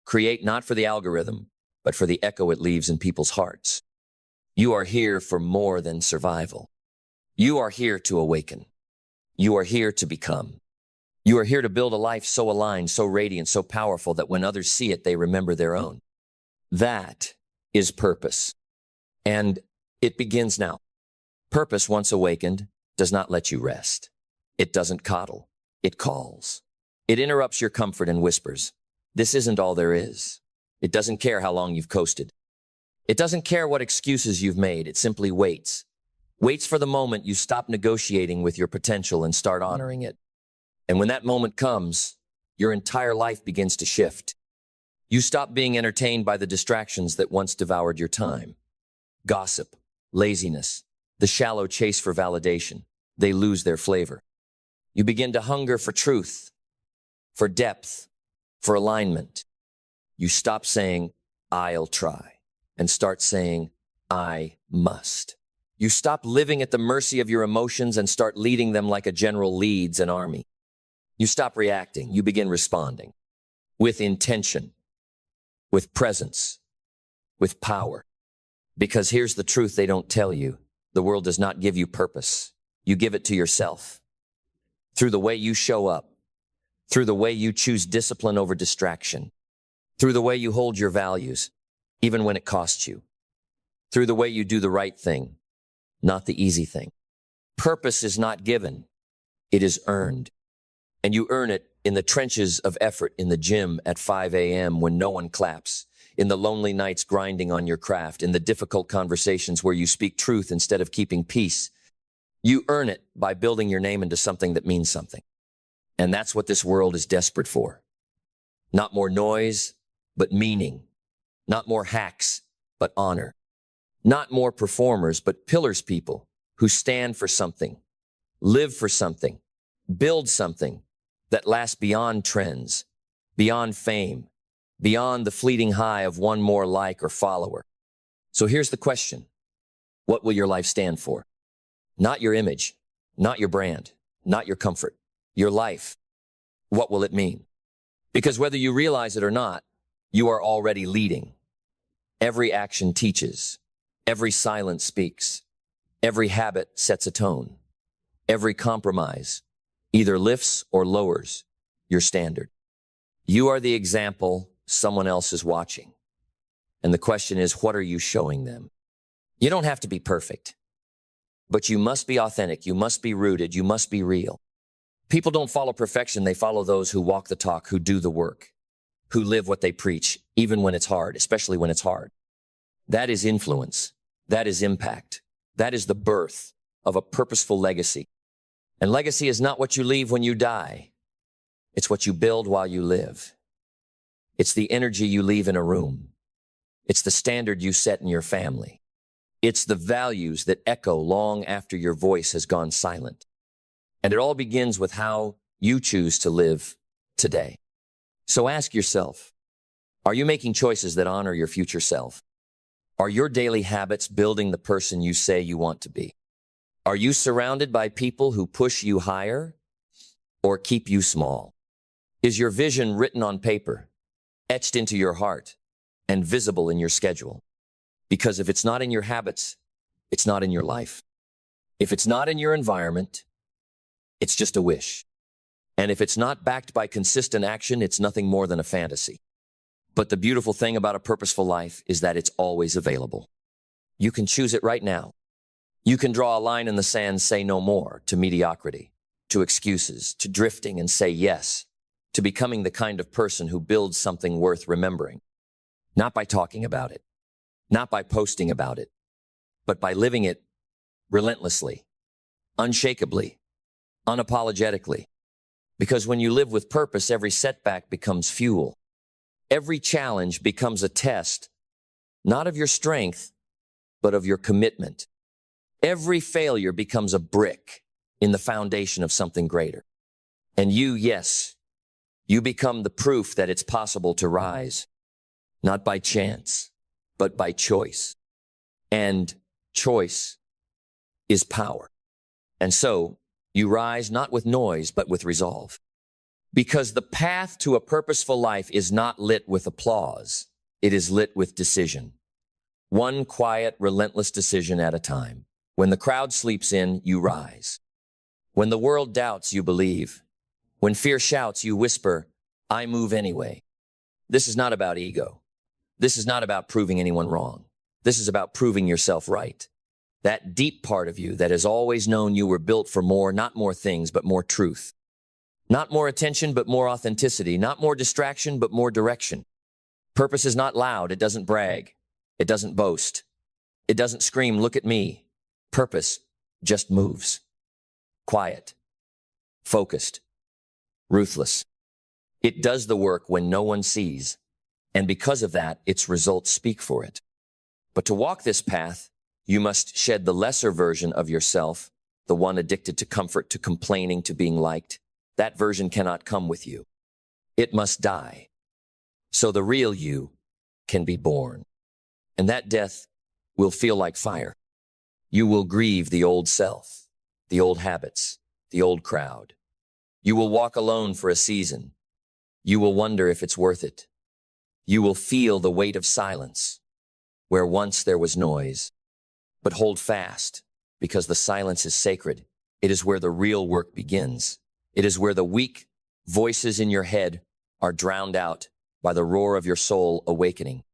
Create not for the algorithm, but for the echo it leaves in people's hearts. You are here for more than survival. You are here to awaken. You are here to become. You are here to build a life so aligned, so radiant, so powerful that when others see it, they remember their own. That is purpose. And it begins now. Purpose, once awakened, does not let you rest. It doesn't coddle. It calls. It interrupts your comfort and whispers, this isn't all there is. It doesn't care how long you've coasted. It doesn't care what excuses you've made. It simply waits. Waits for the moment you stop negotiating with your potential and start honoring it. And when that moment comes, your entire life begins to shift. You stop being entertained by the distractions that once devoured your time. Gossip, laziness, the shallow chase for validation. They lose their flavor. You begin to hunger for truth, for depth, for alignment. You stop saying, I'll try, and start saying, I must. You stop living at the mercy of your emotions and start leading them like a general leads an army. You stop reacting. You begin responding with intention, with presence, with power. Because here's the truth they don't tell you. The world does not give you purpose. You give it to yourself. Through the way you show up, through the way you choose discipline over distraction, through the way you hold your values, even when it costs you, through the way you do the right thing, not the easy thing. Purpose is not given. It is earned. And you earn it in the trenches of effort in the gym at 5 a.m. when no one claps, in the lonely nights grinding on your craft, in the difficult conversations where you speak truth instead of keeping peace. You earn it by building your name into something that means something. And that's what this world is desperate for. Not more noise, but meaning. Not more hacks, but honor. Not more performers, but pillars people who stand for something, live for something, build something that lasts beyond trends, beyond fame, beyond the fleeting high of one more like or follower. So here's the question. What will your life stand for? Not your image, not your brand, not your comfort, your life. What will it mean? Because whether you realize it or not, you are already leading. Every action teaches. Every silence speaks. Every habit sets a tone. Every compromise either lifts or lowers your standard. You are the example someone else is watching. And the question is, what are you showing them? You don't have to be perfect, but you must be authentic. You must be rooted. You must be real. People don't follow perfection. They follow those who walk the talk, who do the work, who live what they preach, even when it's hard, especially when it's hard. That is influence. That is impact. That is the birth of a purposeful legacy. And legacy is not what you leave when you die. It's what you build while you live. It's the energy you leave in a room. It's the standard you set in your family. It's the values that echo long after your voice has gone silent. And it all begins with how you choose to live today. So ask yourself, are you making choices that honor your future self? Are your daily habits building the person you say you want to be? Are you surrounded by people who push you higher or keep you small? Is your vision written on paper, etched into your heart, and visible in your schedule? Because if it's not in your habits, it's not in your life. If it's not in your environment, it's just a wish. And if it's not backed by consistent action, it's nothing more than a fantasy. But the beautiful thing about a purposeful life is that it's always available. You can choose it right now. You can draw a line in the sand, say no more to mediocrity, to excuses, to drifting, and say yes to becoming the kind of person who builds something worth remembering. Not by talking about it, not by posting about it, but by living it relentlessly, unshakably, unapologetically. Because when you live with purpose, every setback becomes fuel. Every challenge becomes a test, not of your strength, but of your commitment. Every failure becomes a brick in the foundation of something greater. And you, yes, you become the proof that it's possible to rise, not by chance, but by choice. And choice is power. And so you rise not with noise, but with resolve. Because the path to a purposeful life is not lit with applause. It is lit with decision. One quiet, relentless decision at a time. When the crowd sleeps in, you rise. When the world doubts, you believe. When fear shouts, you whisper, I move anyway. This is not about ego. This is not about proving anyone wrong. This is about proving yourself right. That deep part of you that has always known you were built for more, not more things, but more truth. Not more attention, but more authenticity. Not more distraction, but more direction. Purpose is not loud. It doesn't brag. It doesn't boast. It doesn't scream, look at me. Purpose just moves. Quiet. Focused. Ruthless. It does the work when no one sees. And because of that, its results speak for it. But to walk this path, you must shed the lesser version of yourself, the one addicted to comfort, to complaining, to being liked. That version cannot come with you. It must die. So the real you can be born. And that death will feel like fire. You will grieve the old self, the old habits, the old crowd. You will walk alone for a season. You will wonder if it's worth it. You will feel the weight of silence, where once there was noise. But hold fast, because the silence is sacred. It is where the real work begins. It is where the weak voices in your head are drowned out by the roar of your soul awakening.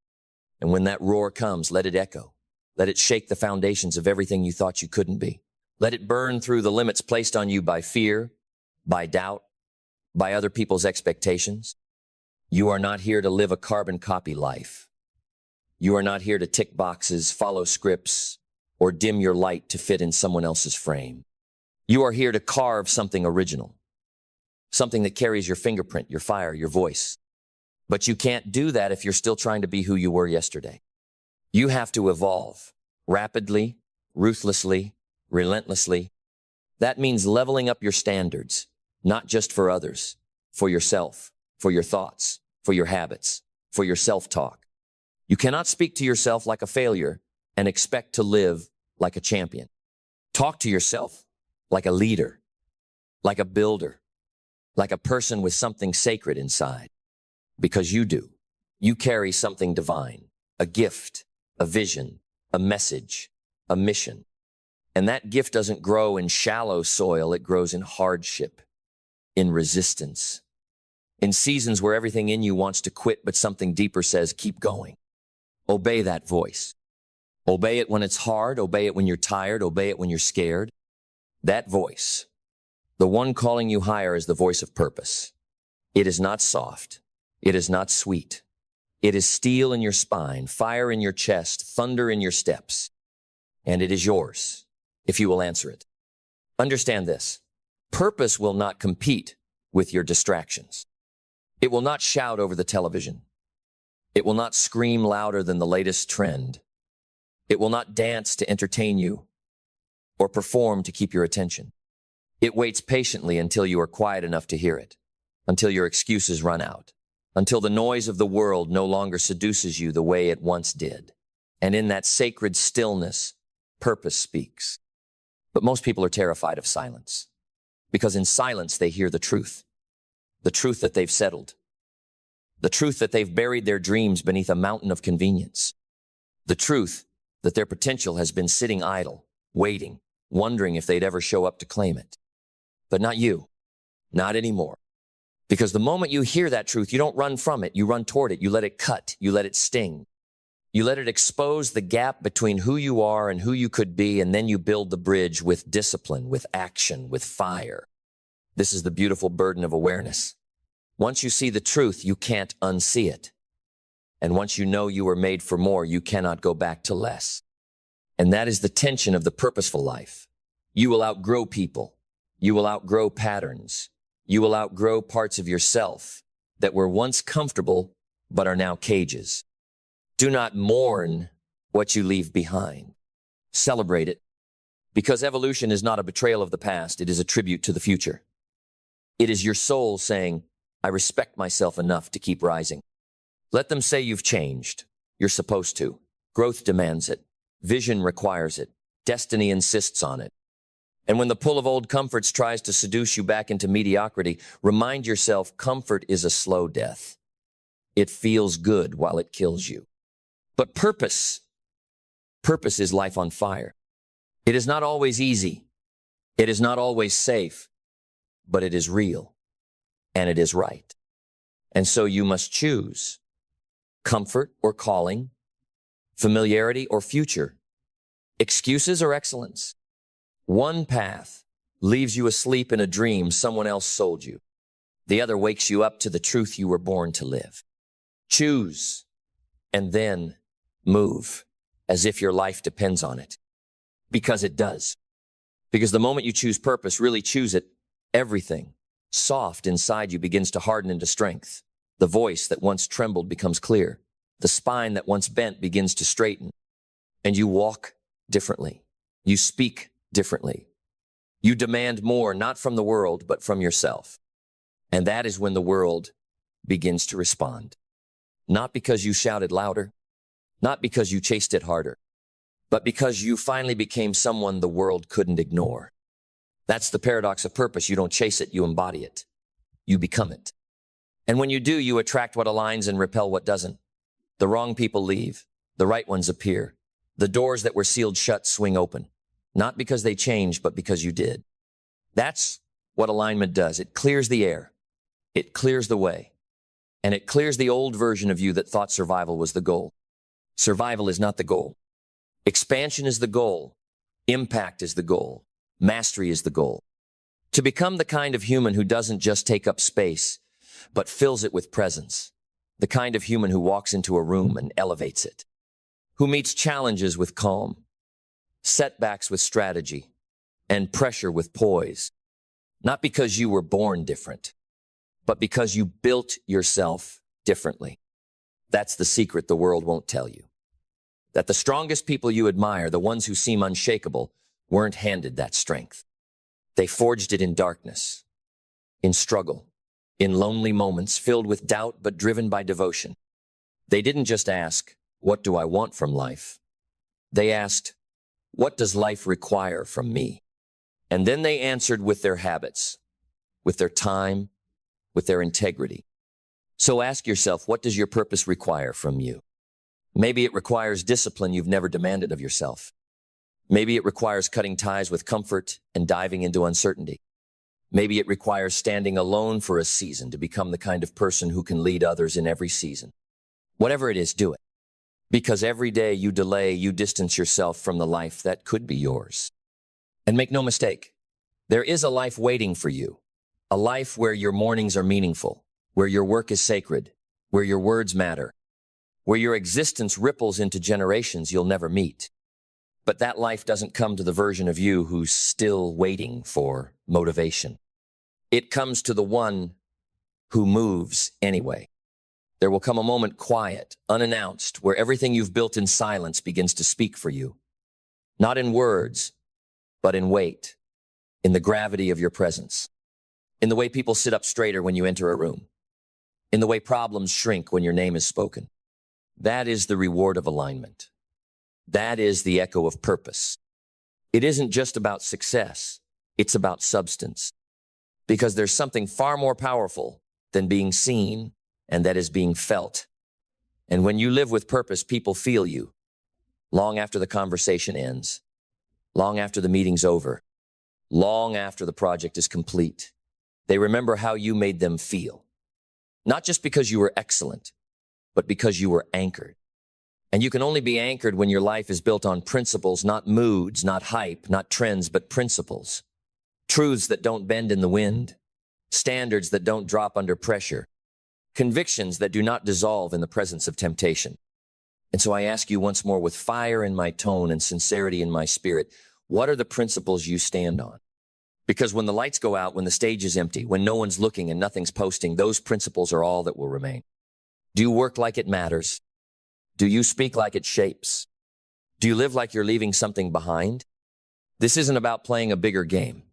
And when that roar comes, let it echo. Let it shake the foundations of everything you thought you couldn't be. Let it burn through the limits placed on you by fear, by doubt, by other people's expectations. You are not here to live a carbon copy life. You are not here to tick boxes, follow scripts, or dim your light to fit in someone else's frame. You are here to carve something original, something that carries your fingerprint, your fire, your voice. But you can't do that if you're still trying to be who you were yesterday. You have to evolve rapidly, ruthlessly, relentlessly. That means leveling up your standards, not just for others, for yourself, for your thoughts, for your habits, for your self-talk. You cannot speak to yourself like a failure and expect to live like a champion. Talk to yourself like a leader, like a builder, like a person with something sacred inside. Because you do. You carry something divine, a gift, a vision, a message, a mission. And that gift doesn't grow in shallow soil, it grows in hardship, in resistance, in seasons where everything in you wants to quit, but something deeper says, keep going. Obey that voice. Obey it when it's hard, obey it when you're tired, obey it when you're scared. That voice, the one calling you higher, is the voice of purpose. It is not soft. It is not sweet. It is steel in your spine, fire in your chest, thunder in your steps. And it is yours, if you will answer it. Understand this. Purpose will not compete with your distractions. It will not shout over the television. It will not scream louder than the latest trend. It will not dance to entertain you or perform to keep your attention. It waits patiently until you are quiet enough to hear it, until your excuses run out, until the noise of the world no longer seduces you the way it once did. And in that sacred stillness, purpose speaks. But most people are terrified of silence, because in silence they hear the truth that they've settled, the truth that they've buried their dreams beneath a mountain of convenience, the truth that their potential has been sitting idle, waiting, wondering if they'd ever show up to claim it. But not you, not anymore. Because the moment you hear that truth, you don't run from it, you run toward it, you let it cut, you let it sting. You let it expose the gap between who you are and who you could be, and then you build the bridge with discipline, with action, with fire. This is the beautiful burden of awareness. Once you see the truth, you can't unsee it. And once you know you were made for more, you cannot go back to less. And that is the tension of the purposeful life. You will outgrow people. You will outgrow patterns. You will outgrow parts of yourself that were once comfortable but are now cages. Do not mourn what you leave behind. Celebrate it, because evolution is not a betrayal of the past. It is a tribute to the future. It is your soul saying, I respect myself enough to keep rising. Let them say you've changed. You're supposed to. Growth demands it. Vision requires it. Destiny insists on it. And when the pull of old comforts tries to seduce you back into mediocrity, remind yourself comfort is a slow death. It feels good while it kills you. But purpose is life on fire. It is not always easy. It is not always safe, but it is real and it is right. And so you must choose comfort or calling, familiarity or future, excuses or excellence. One path leaves you asleep in a dream someone else sold you. The other wakes you up to the truth you were born to live. Choose and then move as if your life depends on it. Because it does. Because the moment you choose purpose, really choose it, everything soft inside you begins to harden into strength. The voice that once trembled becomes clear. The spine that once bent begins to straighten. And you walk differently. You speak differently. You demand more, not from the world, but from yourself. And that is when the world begins to respond. Not because you shouted louder, not because you chased it harder, but because you finally became someone the world couldn't ignore. That's the paradox of purpose. You don't chase it, you embody it. You become it. And when you do, you attract what aligns and repel what doesn't. The wrong people leave. The right ones appear. The doors that were sealed shut swing open. Not because they changed, but because you did. That's what alignment does. It clears the air. It clears the way. And it clears the old version of you that thought survival was the goal. Survival is not the goal. Expansion is the goal. Impact is the goal. Mastery is the goal. To become the kind of human who doesn't just take up space, but fills it with presence. The kind of human who walks into a room and elevates it. Who meets challenges with calm, setbacks with strategy, and pressure with poise. Not because you were born different, but because you built yourself differently. That's the secret the world won't tell you. That the strongest people you admire, the ones who seem unshakable, weren't handed that strength. They forged it in darkness, in struggle, in lonely moments filled with doubt but driven by devotion. They didn't just ask, "What do I want from life?" They asked, "What does life require from me?" And then they answered with their habits, with their time, with their integrity. So ask yourself, what does your purpose require from you? Maybe it requires discipline you've never demanded of yourself. Maybe it requires cutting ties with comfort and diving into uncertainty. Maybe it requires standing alone for a season to become the kind of person who can lead others in every season. Whatever it is, do it. Because every day you delay, you distance yourself from the life that could be yours. And make no mistake, there is a life waiting for you. A life where your mornings are meaningful, where your work is sacred, where your words matter, where your existence ripples into generations you'll never meet. But that life doesn't come to the version of you who's still waiting for motivation. It comes to the one who moves anyway. There will come a moment quiet, unannounced, where everything you've built in silence begins to speak for you. Not in words, but in weight, in the gravity of your presence, in the way people sit up straighter when you enter a room, in the way problems shrink when your name is spoken. That is the reward of alignment. That is the echo of purpose. It isn't just about success, it's about substance. Because there's something far more powerful than being seen, and that is being felt. And when you live with purpose, people feel you. Long after the conversation ends, long after the meeting's over, long after the project is complete, they remember how you made them feel. Not just because you were excellent, but because you were anchored. And you can only be anchored when your life is built on principles, not moods, not hype, not trends, but principles. Truths that don't bend in the wind, standards that don't drop under pressure, convictions that do not dissolve in the presence of temptation. And so I ask you once more, with fire in my tone and sincerity in my spirit, what are the principles you stand on? Because when the lights go out, when the stage is empty, when no one's looking and nothing's posting, those principles are all that will remain. Do you work like it matters? Do you speak like it shapes? Do you live like you're leaving something behind? This isn't about playing a bigger game.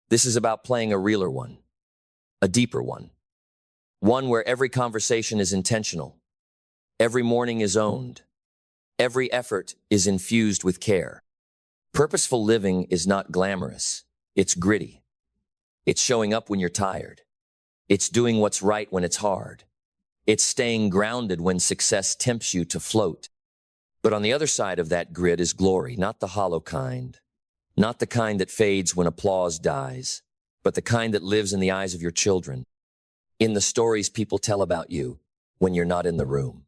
This is about playing a realer one, a deeper one. One where every conversation is intentional, every morning is owned, every effort is infused with care. Purposeful living is not glamorous, it's gritty. It's showing up when you're tired. It's doing what's right when it's hard. It's staying grounded when success tempts you to float. But on the other side of that grit is glory, not the hollow kind, not the kind that fades when applause dies, but the kind that lives in the eyes of your children, in the stories people tell about you when you're not in the room,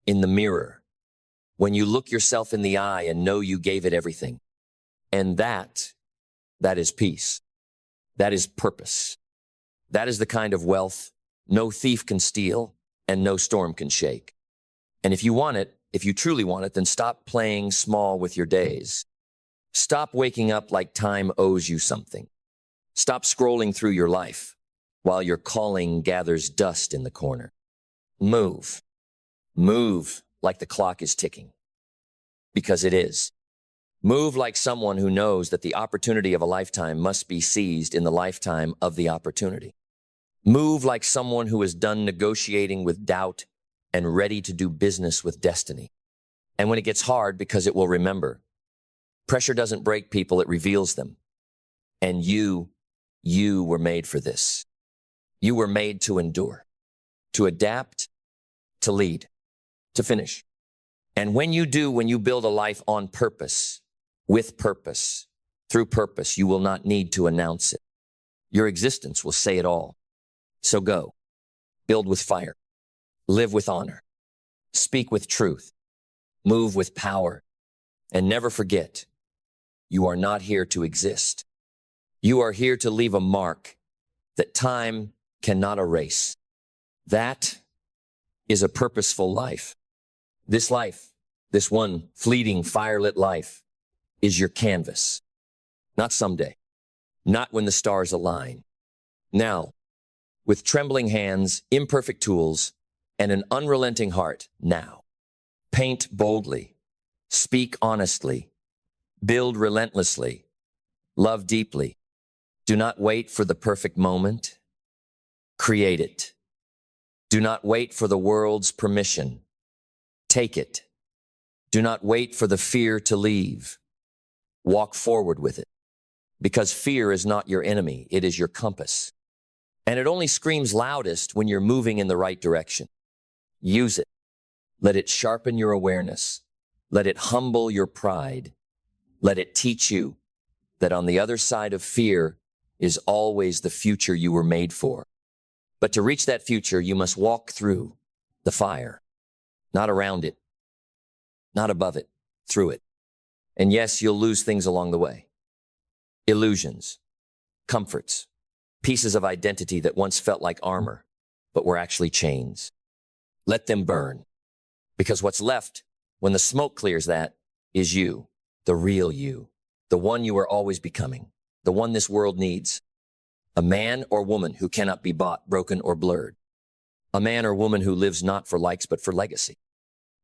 in the mirror, when you look yourself in the eye and know you gave it everything. And that is peace. That is purpose. That is the kind of wealth no thief can steal and no storm can shake. And if you want it, if you truly want it, then stop playing small with your days. Stop waking up like time owes you something. Stop scrolling through your life while your calling gathers dust in the corner. Move. Move like the clock is ticking. Because it is. Move like someone who knows that the opportunity of a lifetime must be seized in the lifetime of the opportunity. Move like someone who is done negotiating with doubt and ready to do business with destiny. And when it gets hard, because it will remember, pressure doesn't break people, it reveals them. And you were made for this. You were made to endure, to adapt, to lead, to finish. And when you do, when you build a life on purpose, with purpose, through purpose, you will not need to announce it. Your existence will say it all. So go, build with fire, live with honor, speak with truth, move with power, and never forget, you are not here to exist. You are here to leave a mark that time cannot erase. That is a purposeful life. This life, this one fleeting, firelit life, is your canvas. Not someday, not when the stars align. Now, with trembling hands, imperfect tools, and an unrelenting heart now. Paint boldly. Speak honestly. Build relentlessly. Love deeply. Do not wait for the perfect moment. Create it. Do not wait for the world's permission. Take it. Do not wait for the fear to leave. Walk forward with it. Because fear is not your enemy, it is your compass. And it only screams loudest when you're moving in the right direction. Use it. Let it sharpen your awareness. Let it humble your pride. Let it teach you that on the other side of fear is always the future you were made for. But to reach that future, you must walk through the fire, not around it, not above it, through it. And yes, you'll lose things along the way. Illusions, comforts, pieces of identity that once felt like armor, but were actually chains. Let them burn, because what's left when the smoke clears that is you, the real you, the one you are always becoming, the one this world needs. A man or woman who cannot be bought, broken, or blurred. A man or woman who lives not for likes but for legacy,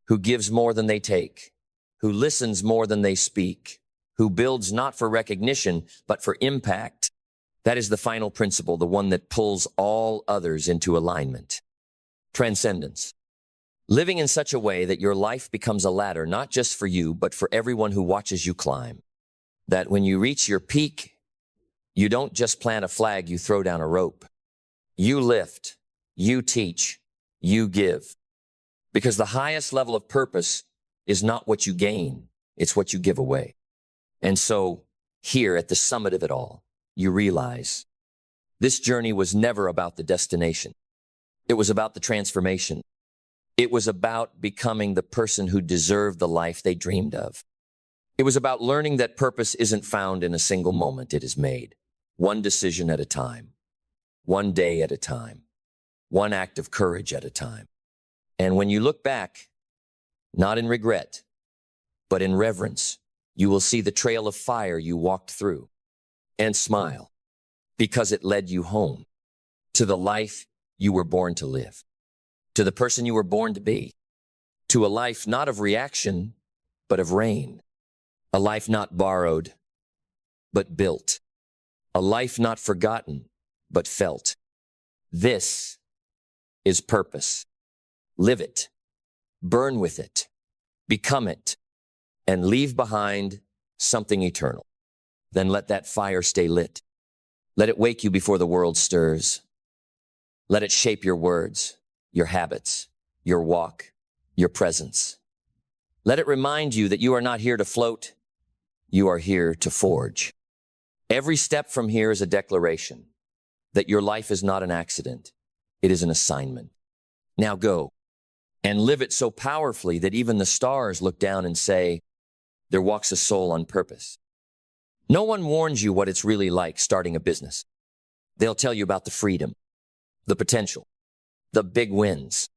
who gives more than they take, who listens more than they speak, who builds not for recognition but for impact. That is the final principle, the one that pulls all others into alignment. Transcendence. Living in such a way that your life becomes a ladder, not just for you, but for everyone who watches you climb. That when you reach your peak, you don't just plant a flag, you throw down a rope. You lift, you teach, you give. Because the highest level of purpose is not what you gain, it's what you give away. And so, here at the summit of it all, you realize this journey was never about the destination. It was about the transformation. It was about becoming the person who deserved the life they dreamed of. It was about learning that purpose isn't found in a single moment, it is made. One decision at a time, one day at a time, one act of courage at a time. And when you look back, not in regret, but in reverence, you will see the trail of fire you walked through and smile because it led you home to the life you were born to live, to the person you were born to be, to a life not of reaction, but of reign, a life not borrowed, but built. A life not forgotten, but felt. This is purpose. Live it, burn with it, become it, and leave behind something eternal. Then let that fire stay lit. Let it wake you before the world stirs. Let it shape your words, your habits, your walk, your presence. Let it remind you that you are not here to float, you are here to forge. Every step from here is a declaration that your life is not an accident. It is an assignment. Now go and live it so powerfully that even the stars look down and say, there walks a soul on purpose. No one warns you what it's really like starting a business. They'll tell you about the freedom, the potential, the big wins,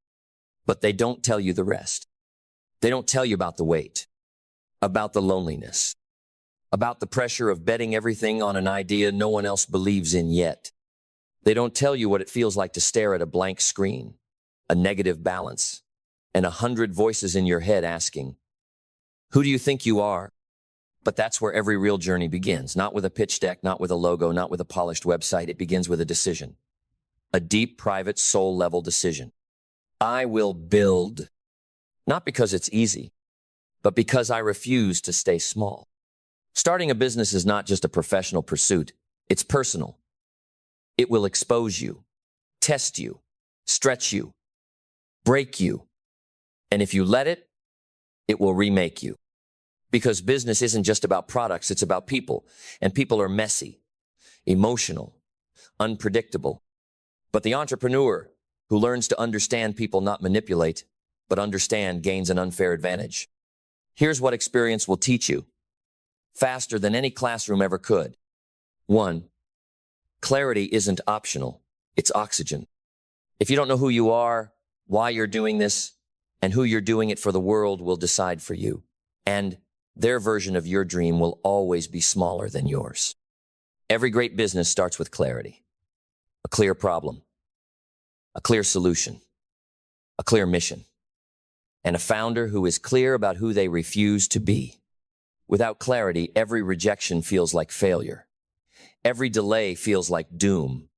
but they don't tell you the rest. They don't tell you about the wait, about the loneliness, about the pressure of betting everything on an idea no one else believes in yet. They don't tell you what it feels like to stare at a blank screen, a negative balance, and 100 voices in your head asking, who do you think you are? But that's where every real journey begins, not with a pitch deck, not with a logo, not with a polished website. It begins with a decision, a deep, private, soul-level decision. I will build, not because it's easy, but because I refuse to stay small. Starting a business is not just a professional pursuit. It's personal. It will expose you, test you, stretch you, break you. And if you let it, it will remake you. Because business isn't just about products, it's about people. And people are messy, emotional, unpredictable. But the entrepreneur who learns to understand people, not manipulate, but understand, gains an unfair advantage. Here's what experience will teach you, faster than any classroom ever could. 1, clarity isn't optional, it's oxygen. If you don't know who you are, why you're doing this, and who you're doing it for, the world will decide for you. And their version of your dream will always be smaller than yours. Every great business starts with clarity. A clear problem, a clear solution, a clear mission, and a founder who is clear about who they refuse to be. Without clarity, every rejection feels like failure. Every delay feels like doom.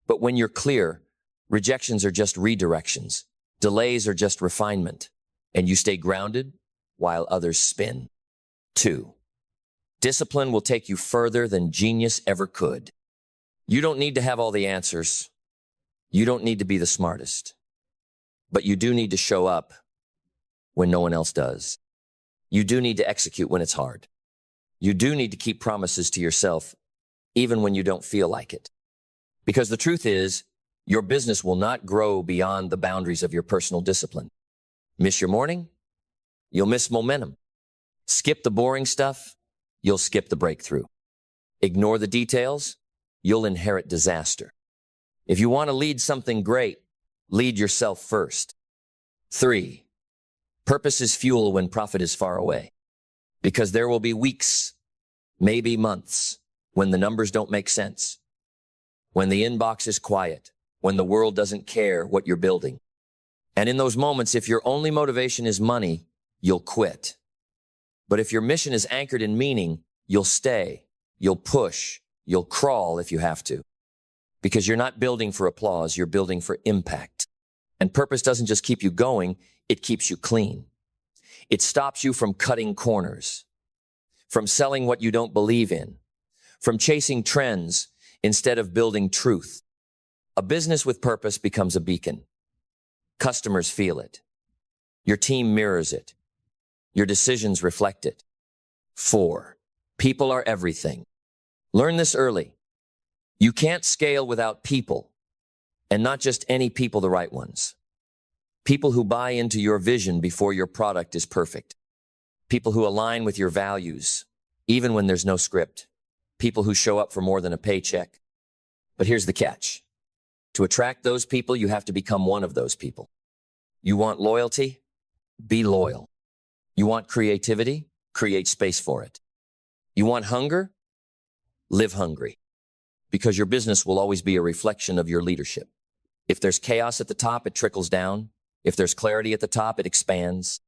But when you're clear, rejections are just redirections. Delays are just refinement, and you stay grounded while others spin. 2. Discipline will take you further than genius ever could. You don't need to have all the answers. You don't need to be the smartest. But you do need to show up when no one else does. You do need to execute when it's hard. You do need to keep promises to yourself, even when you don't feel like it. Because the truth is, your business will not grow beyond the boundaries of your personal discipline. Miss your morning? You'll miss momentum. Skip the boring stuff? You'll skip the breakthrough. Ignore the details? You'll inherit disaster. If you want to lead something great, lead yourself first. 3. Purpose is fuel when profit is far away. Because there will be weeks, maybe months, when the numbers don't make sense. When the inbox is quiet. When the world doesn't care what you're building. And in those moments, if your only motivation is money, you'll quit. But if your mission is anchored in meaning, you'll stay, you'll push, you'll crawl if you have to. Because you're not building for applause, you're building for impact. And purpose doesn't just keep you going, it keeps you clean. It stops you from cutting corners, from selling what you don't believe in, from chasing trends instead of building truth. A business with purpose becomes a beacon. Customers feel it. Your team mirrors it. Your decisions reflect it. 4. People are everything. Learn this early. You can't scale without people, and not just any people, the right ones. People who buy into your vision before your product is perfect. People who align with your values, even when there's no script. People who show up for more than a paycheck. But here's the catch. To attract those people, you have to become one of those people. You want loyalty? Be loyal. You want creativity? Create space for it. You want hunger? Live hungry. Because your business will always be a reflection of your leadership. If there's chaos at the top, it trickles down. If there's clarity at the top, it expands.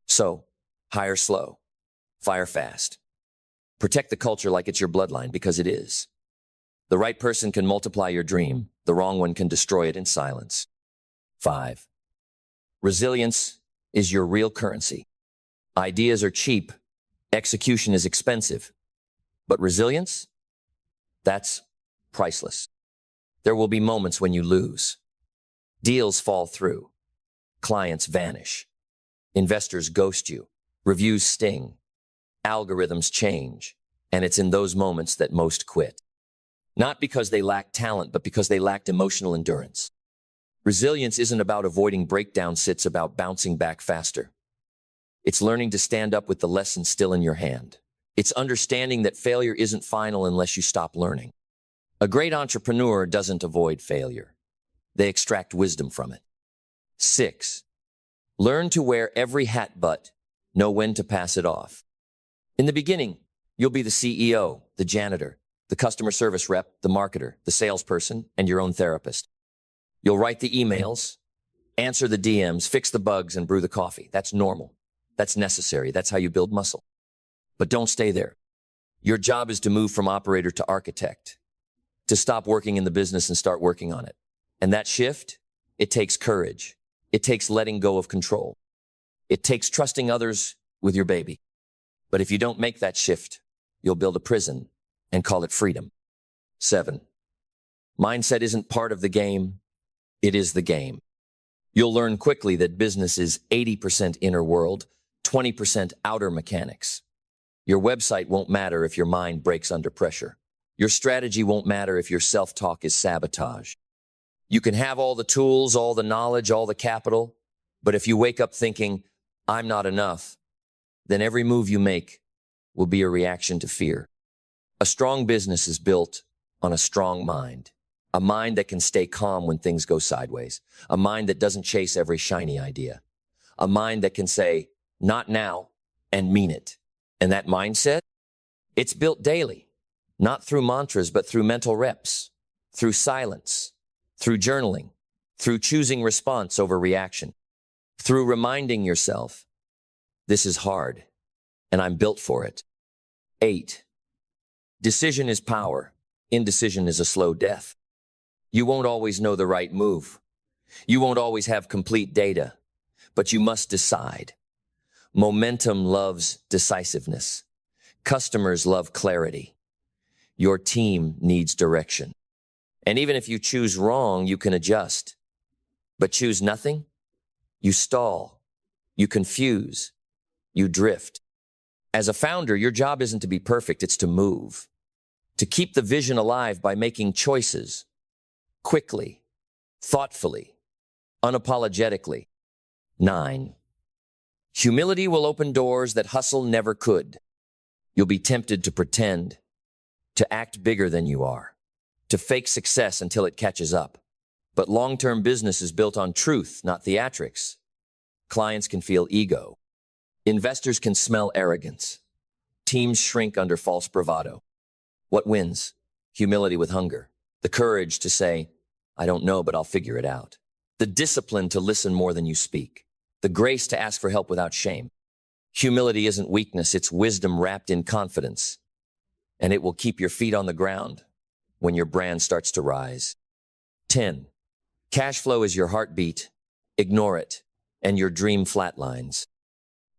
So, hire slow. Fire fast. Protect the culture like it's your bloodline, because it is. The right person can multiply your dream. The wrong one can destroy it in silence. 5. Resilience is your real currency. Ideas are cheap. Execution is expensive. But resilience? That's priceless. There will be moments when you lose. Deals fall through. Clients vanish. Investors ghost you. Reviews sting. Algorithms change. And it's in those moments that most quit. Not because they lack talent, but because they lacked emotional endurance. Resilience isn't about avoiding breakdowns, it's about bouncing back faster. It's learning to stand up with the lesson still in your hand. It's understanding that failure isn't final unless you stop learning. A great entrepreneur doesn't avoid failure. They extract wisdom from it. 6. Learn to wear every hat but know when to pass it off. In the beginning, you'll be the CEO, the janitor, the customer service rep, the marketer, the salesperson, and your own therapist. You'll write the emails, answer the DMs, fix the bugs, and brew the coffee. That's normal. That's necessary. That's how you build muscle. But don't stay there. Your job is to move from operator to architect, to stop working in the business and start working on it. And that shift, it takes courage. It takes letting go of control. It takes trusting others with your baby. But if you don't make that shift, you'll build a prison and call it freedom. 7. Mindset isn't part of the game. It is the game. You'll learn quickly that business is 80% inner world, 20% outer mechanics. Your website won't matter if your mind breaks under pressure. Your strategy won't matter if your self-talk is sabotage. You can have all the tools, all the knowledge, all the capital, but if you wake up thinking, I'm not enough, then every move you make will be a reaction to fear. A strong business is built on a strong mind. A mind that can stay calm when things go sideways. A mind that doesn't chase every shiny idea. A mind that can say, not now, and mean it. And that mindset, it's built daily. Not through mantras, but through mental reps. Through silence. Through journaling. through choosing response over reaction, through reminding yourself, this is hard, and I'm built for it. 8. Decision is power. Indecision is a slow death. You won't always know the right move. You won't always have complete data, but you must decide. Momentum loves decisiveness. Customers love clarity. Your team needs direction. And even if you choose wrong, you can adjust. But choose nothing, you stall, you confuse, you drift. As a founder, your job isn't to be perfect, it's to move. To keep the vision alive by making choices, quickly, thoughtfully, unapologetically. 9. Humility will open doors that hustle never could. You'll be tempted to pretend, to act bigger than you are, to fake success until it catches up. But long-term business is built on truth, not theatrics. Clients can feel ego. Investors can smell arrogance. Teams shrink under false bravado. What wins? Humility with hunger. The courage to say, I don't know, but I'll figure it out. The discipline to listen more than you speak. The grace to ask for help without shame. Humility isn't weakness, it's wisdom wrapped in confidence. And it will keep your feet on the ground when your brand starts to rise. 10. Cash flow is your heartbeat. Ignore it, and your dream flatlines.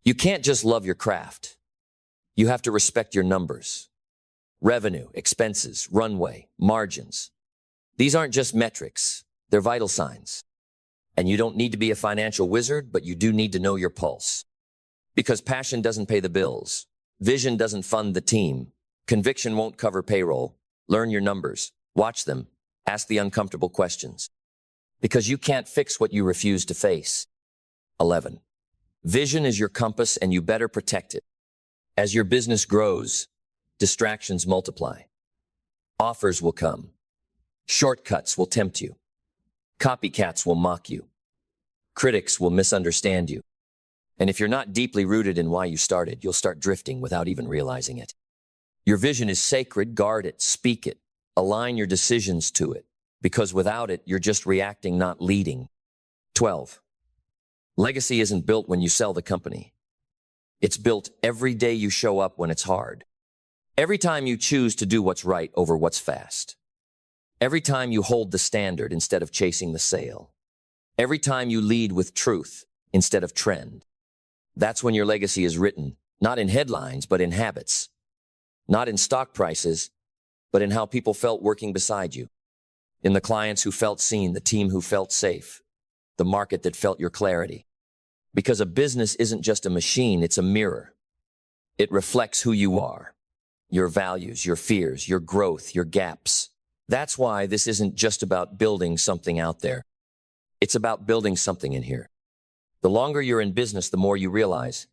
You can't just love your craft. You have to respect your numbers. Revenue, expenses, runway, margins. These aren't just metrics, they're vital signs. And you don't need to be a financial wizard, but you do need to know your pulse. Because passion doesn't pay the bills. Vision doesn't fund the team. Conviction won't cover payroll. Learn your numbers. Watch them. Ask the uncomfortable questions. Because you can't fix what you refuse to face. 11. Vision is your compass and you better protect it. As your business grows, distractions multiply. Offers will come. Shortcuts will tempt you. Copycats will mock you. Critics will misunderstand you. And if you're not deeply rooted in why you started, you'll start drifting without even realizing it. Your vision is sacred. Guard it, speak it, align your decisions to it. Because without it, you're just reacting, not leading. 12. Legacy isn't built when you sell the company. It's built every day you show up when it's hard. Every time you choose to do what's right over what's fast. Every time you hold the standard instead of chasing the sale. Every time you lead with truth instead of trend. That's when your legacy is written, not in headlines, but in habits. Not in stock prices, but in how people felt working beside you. In the clients who felt seen, the team who felt safe, the market that felt your clarity. Because a business isn't just a machine, it's a mirror. It reflects who you are, your values, your fears, your growth, your gaps. That's why this isn't just about building something out there. It's about building something in here. The longer you're in business, the more you realize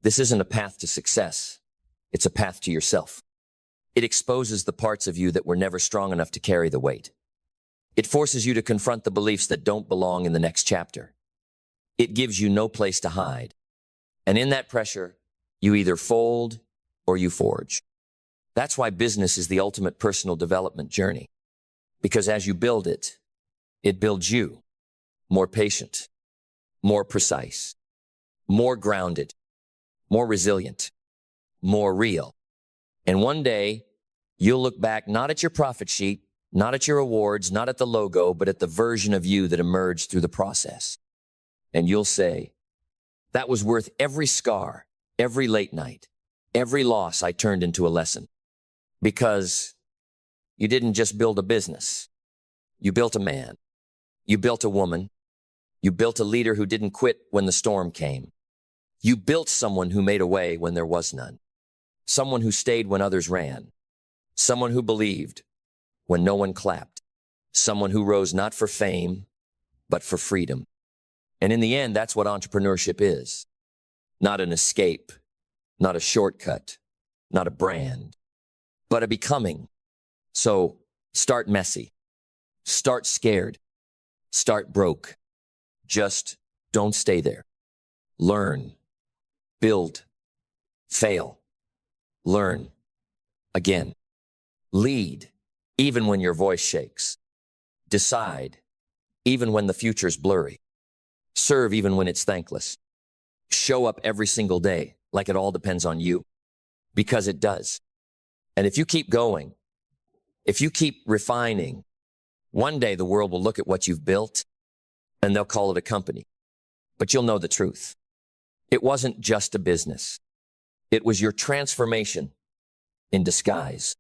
this isn't a path to success. It's a path to yourself. It exposes the parts of you that were never strong enough to carry the weight. It forces you to confront the beliefs that don't belong in the next chapter. It gives you no place to hide. And in that pressure, you either fold or you forge. That's why business is the ultimate personal development journey. Because as you build it, it builds you. More patient, more precise, more grounded, more resilient, more real. And one day, you'll look back not at your profit sheet, not at your awards, not at the logo, but at the version of you that emerged through the process. And you'll say, that was worth every scar, every late night, every loss I turned into a lesson. Because you didn't just build a business. You built a man. You built a woman. You built a leader who didn't quit when the storm came. You built someone who made a way when there was none. Someone who stayed when others ran. Someone who believed when no one clapped. Someone who rose not for fame, but for freedom. And in the end, that's what entrepreneurship is. Not an escape, not a shortcut, not a brand, but a becoming. So start messy, start scared, start broke. Just don't stay there. Learn, build, fail, learn, again, lead, even when your voice shakes. Decide, even when the future's blurry. Serve even when it's thankless. Show up every single day like it all depends on you, because it does. And if you keep going, if you keep refining, one day the world will look at what you've built and they'll call it a company. But you'll know the truth. It wasn't just a business. It was your transformation in disguise.